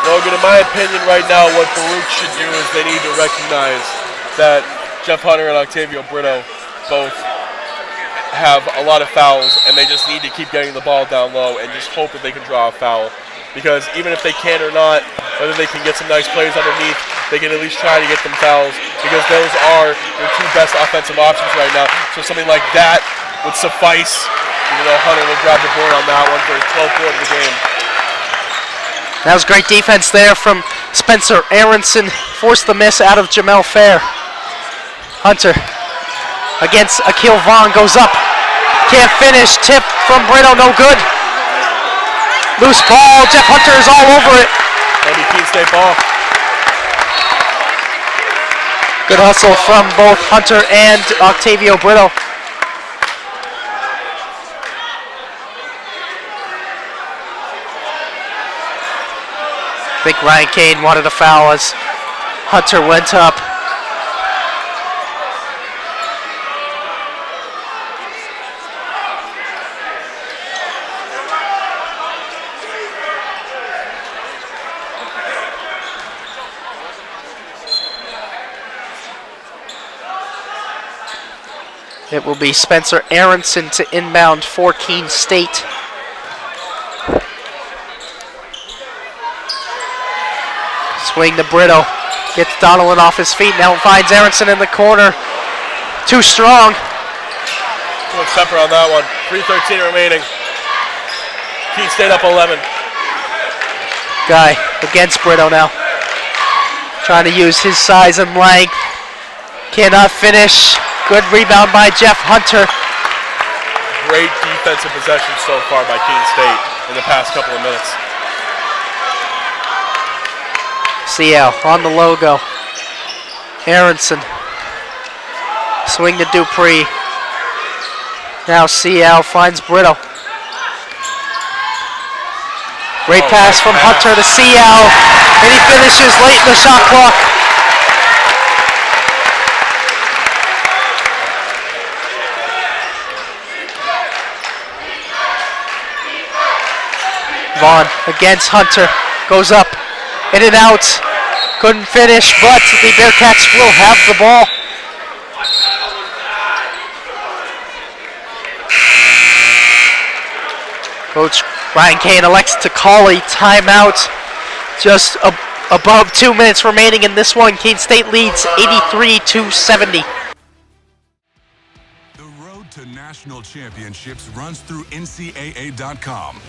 Logan, in my opinion right now, what Baruch should do is they need to recognize that Jeff Hunter and Octavio Brito both have a lot of fouls, and they just need to keep getting the ball down low and just hope that they can draw a foul. Because even if they can or not, whether they can get some nice plays underneath, they can at least try to get them fouls, because those are their two best offensive options right now. So something like that would suffice, even though Hunter will grab the board on that one for his 12th board of the game. That was great defense there from Spencer Aronson. Forced the miss out of Jamel Fair. Hunter against Akil Vaughn goes up. Can't finish. Tip from Brito, no good. Loose ball. Jeff Hunter is all over it. Maybe Keene State ball. Good hustle from both Hunter and Octavio Brito. I think Ryan Kane wanted a foul as Hunter went up. It will be Spencer Aronson to inbound for Keene State. Swing to Brito. Gets Donovan off his feet. Now finds Aronson in the corner. Too strong. Too much pepper on that one. 3:13 remaining. Keene State up 11. Guy against Brito now. Trying to use his size and length. Cannot finish. Good rebound by Jeff Hunter. Great defensive possession so far by Keene State in the past couple of minutes. CL on the logo. Aronson. Swing to Dupree. Now CL finds Brito. Great pass from Hunter to CL. And he finishes late in the shot clock. Vaughn against Hunter. Goes up. In and out. Couldn't finish, but the Bearcats will have the ball. Coach Ryan Kane elects to call a timeout. Just above 2 minutes remaining in this one. Keene State leads 83-70. The road to national championships runs through NCAA.com.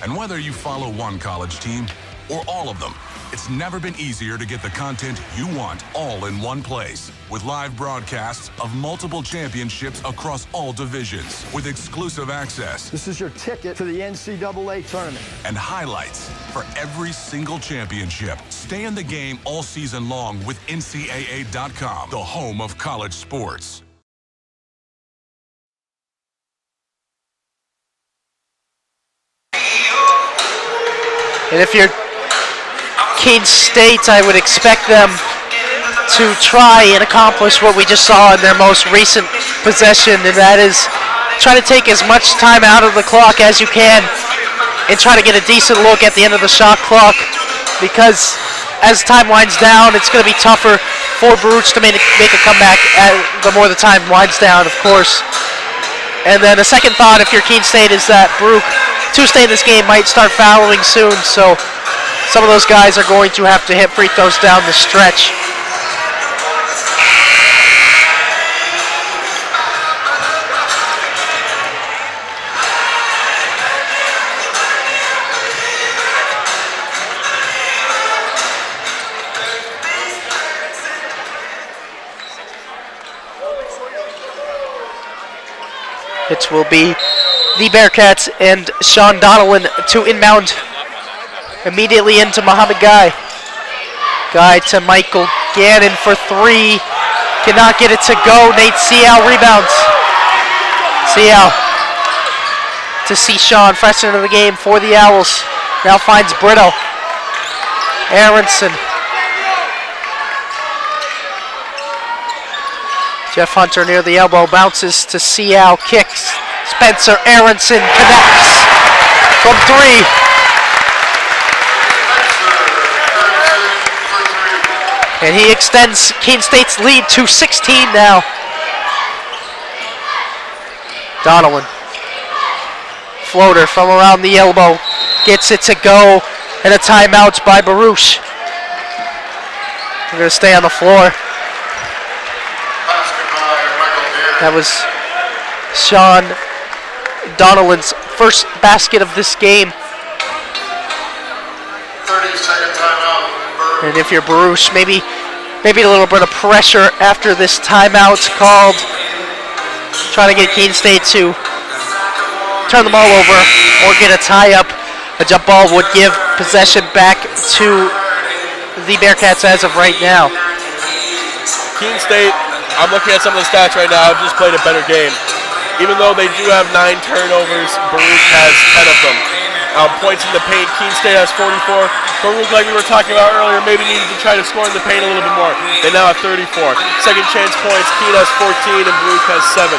And whether you follow one college team or all of them, it's never been easier to get the content you want all in one place. With live broadcasts of multiple championships across all divisions, with exclusive access. This is your ticket to the NCAA tournament. And highlights for every single championship. Stay in the game all season long with NCAA.com, the home of college sports. And if you're Keene State, I would expect them to try and accomplish what we just saw in their most recent possession, and that is try to take as much time out of the clock as you can and try to get a decent look at the end of the shot clock, because as time winds down, it's going to be tougher for Baruch to make a comeback the more the time winds down, of course. And then a second thought, if you're Keene State, is that Baruch, to stay in this game, might start fouling soon, so some of those guys are going to have to hit free throws down the stretch. It will be the Bearcats and Sean Donnellan to inbound immediately into Muhammad Guy. Guy to Michael Gannon for three. Cannot get it to go. Nate Seau rebounds. Seau to Sean, freshman of the game for the Owls. Now finds Brito. Aronson. Jeff Hunter near the elbow, bounces to Seau, kicks. Spencer Aronson connects from three. And he extends Keene State's lead to 16 now. Donnellan. Floater from around the elbow. Gets it to go. And a timeout by Baruch. We're going to stay on the floor. That was Sean Donnellan's first basket of this game. 30-second timeout. And if you're Baruch, maybe a little bit of pressure after this timeout called. Trying to get Keene State to turn the ball over or get a tie-up. A jump ball would give possession back to the Bearcats as of right now. Keene State, I'm looking at some of the stats right now. I've just played a better game. Even though they do have 9 turnovers, Baruch has 10 of them. Points in the paint, Keene State has 44. Baruch, like we were talking about earlier, maybe needed to try to score in the paint a little bit more. They now have 34. Second chance points, Keene has 14 and Baruch has 7.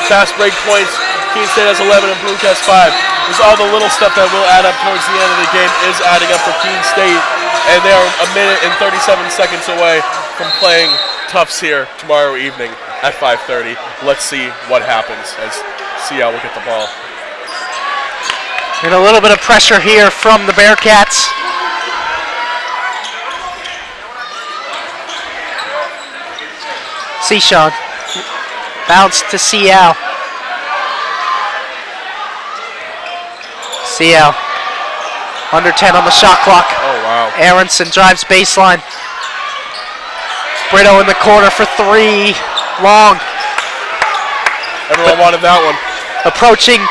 Fast break points, Keene State has 11 and Baruch has 5. There's all the little stuff that will add up towards the end of the game is adding up for Keene State. And they are a minute and 37 seconds away from playing Tufts here tomorrow evening at 5:30. Let's see what happens as Seau will get the ball. And a little bit of pressure here from the Bearcats. Sean. Bounce to Seau. Seau. Under 10 on the shot clock. Oh, wow. Aronson drives baseline. Brito in the corner for three. Long. Everyone wanted that one. Approaching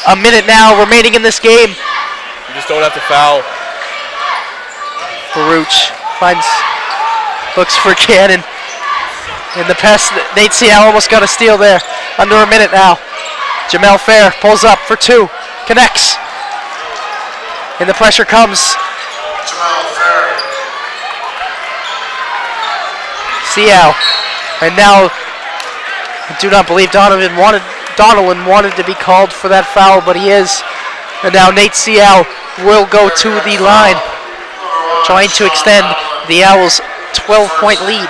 a minute now remaining in this game. You just don't have to foul. Baruch looks for Gannon. In the pass, Nate Seau almost got a steal there. Under a minute now. Jamel Fair pulls up for two. Connects. And the pressure comes. Jamel Fair. Seau. And now, I do not believe Donnellan wanted to be called for that foul, but he is. And now Nate Seau will go to the line, trying to extend the Owls' 12-point lead.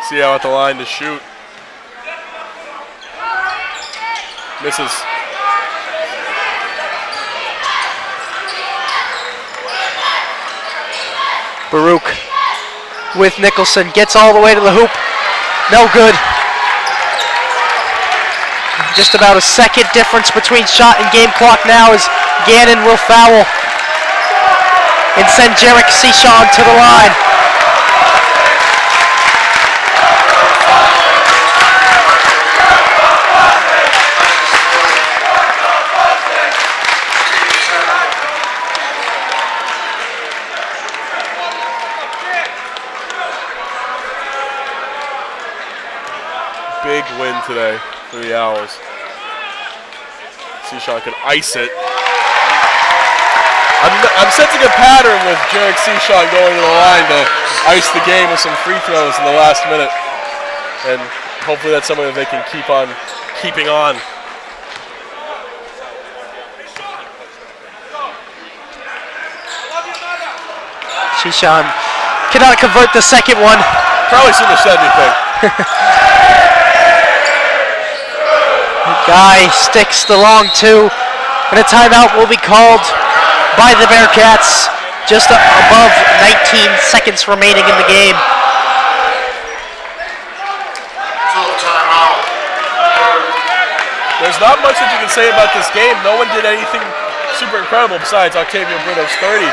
Seau at the line to shoot. Misses. Baruch with Nicholson gets all the way to the hoop. No good. Just about a second difference between shot and game clock now as Gannon will foul and send Jarek Sean to the line. big win today for the Owls. Sean can ice it. I'm sensing a pattern with Jarek Sean going to the line to ice the game with some free throws in the last minute. And hopefully that's something that they can keep on keeping on. Sean cannot convert the second one. Probably shouldn't have said anything. Guy sticks the long two, and a timeout will be called by the Bearcats. Just above 19 seconds remaining in the game. There's not much that you can say about this game. No one did anything super incredible besides Octavio Brito's 30,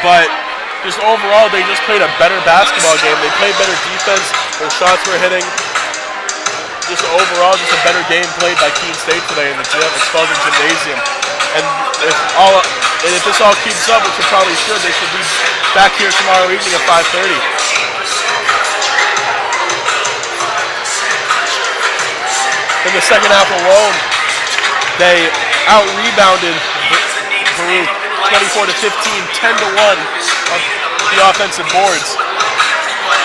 but just overall, they just played a better basketball game. They played better defense. Their shots were hitting. Just overall, just a better game played by Keene State today in the gym at Spaulding Gymnasium. And if this all keeps up, which it probably should, they should be back here tomorrow evening at 5:30. In the second half alone, they out-rebounded Baruch 24-15, 10-1 on the offensive boards.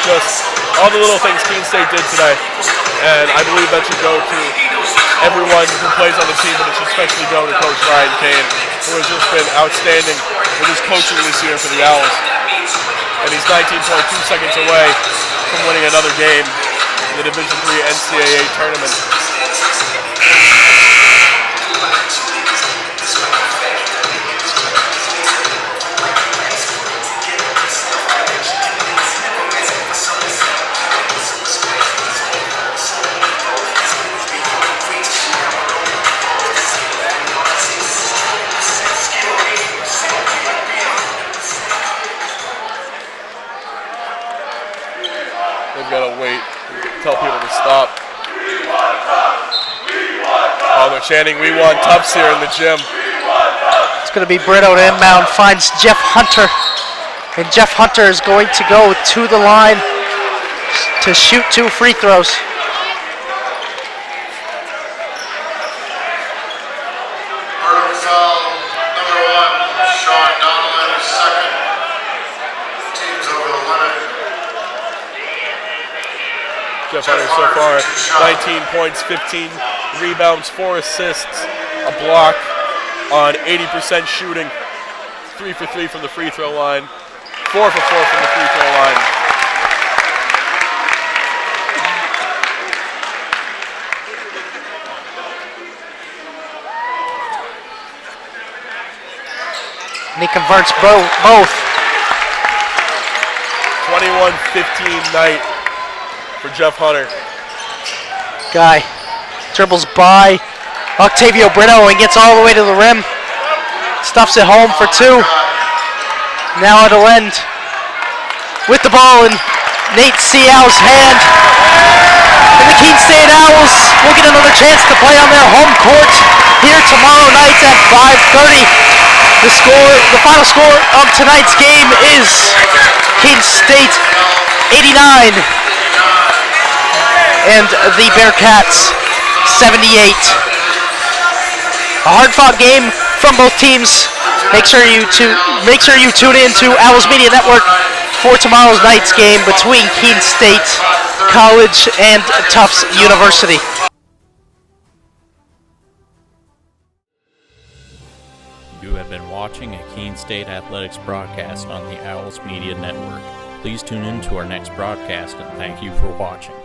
Just all the little things Keene State did today. And I believe that should go to everyone who plays on the team, but it should especially go to Coach Ryan Kane, who has just been outstanding with his coaching this year for the Owls. And he's 19.2 seconds away from winning another game in the Division III NCAA tournament. Gotta wait, tell people to stop. Oh, they're chanting, "We want Tufts" here in the gym. It's going to be Brito to inbound, finds Jeff Hunter. And Jeff Hunter is going to go to the line to shoot 2 free throws. Jeff Hunter so far, 19 points, 15 rebounds, 4 assists, a block on 80% shooting, 3 for 3 from the free throw line, 4 for 4 from the free throw line. And he converts both. 21-15 night for Jeff Hunter. Guy dribbles by Octavio Brito and gets all the way to the rim. Stuffs it home for 2. Now it'll end with the ball in Nate Seow's hand. And the Keene State Owls will get another chance to play on their home court here tomorrow night at 5:30. The final score of tonight's game is Keene State 89 and the Bearcats 78. A hard-fought game from both teams. Make sure you tune in to Owls Media Network for tomorrow's night's game between Keene State College and Tufts University. You have been watching a Keene State Athletics broadcast on the Owls Media Network. Please tune in to our next broadcast and thank you for watching.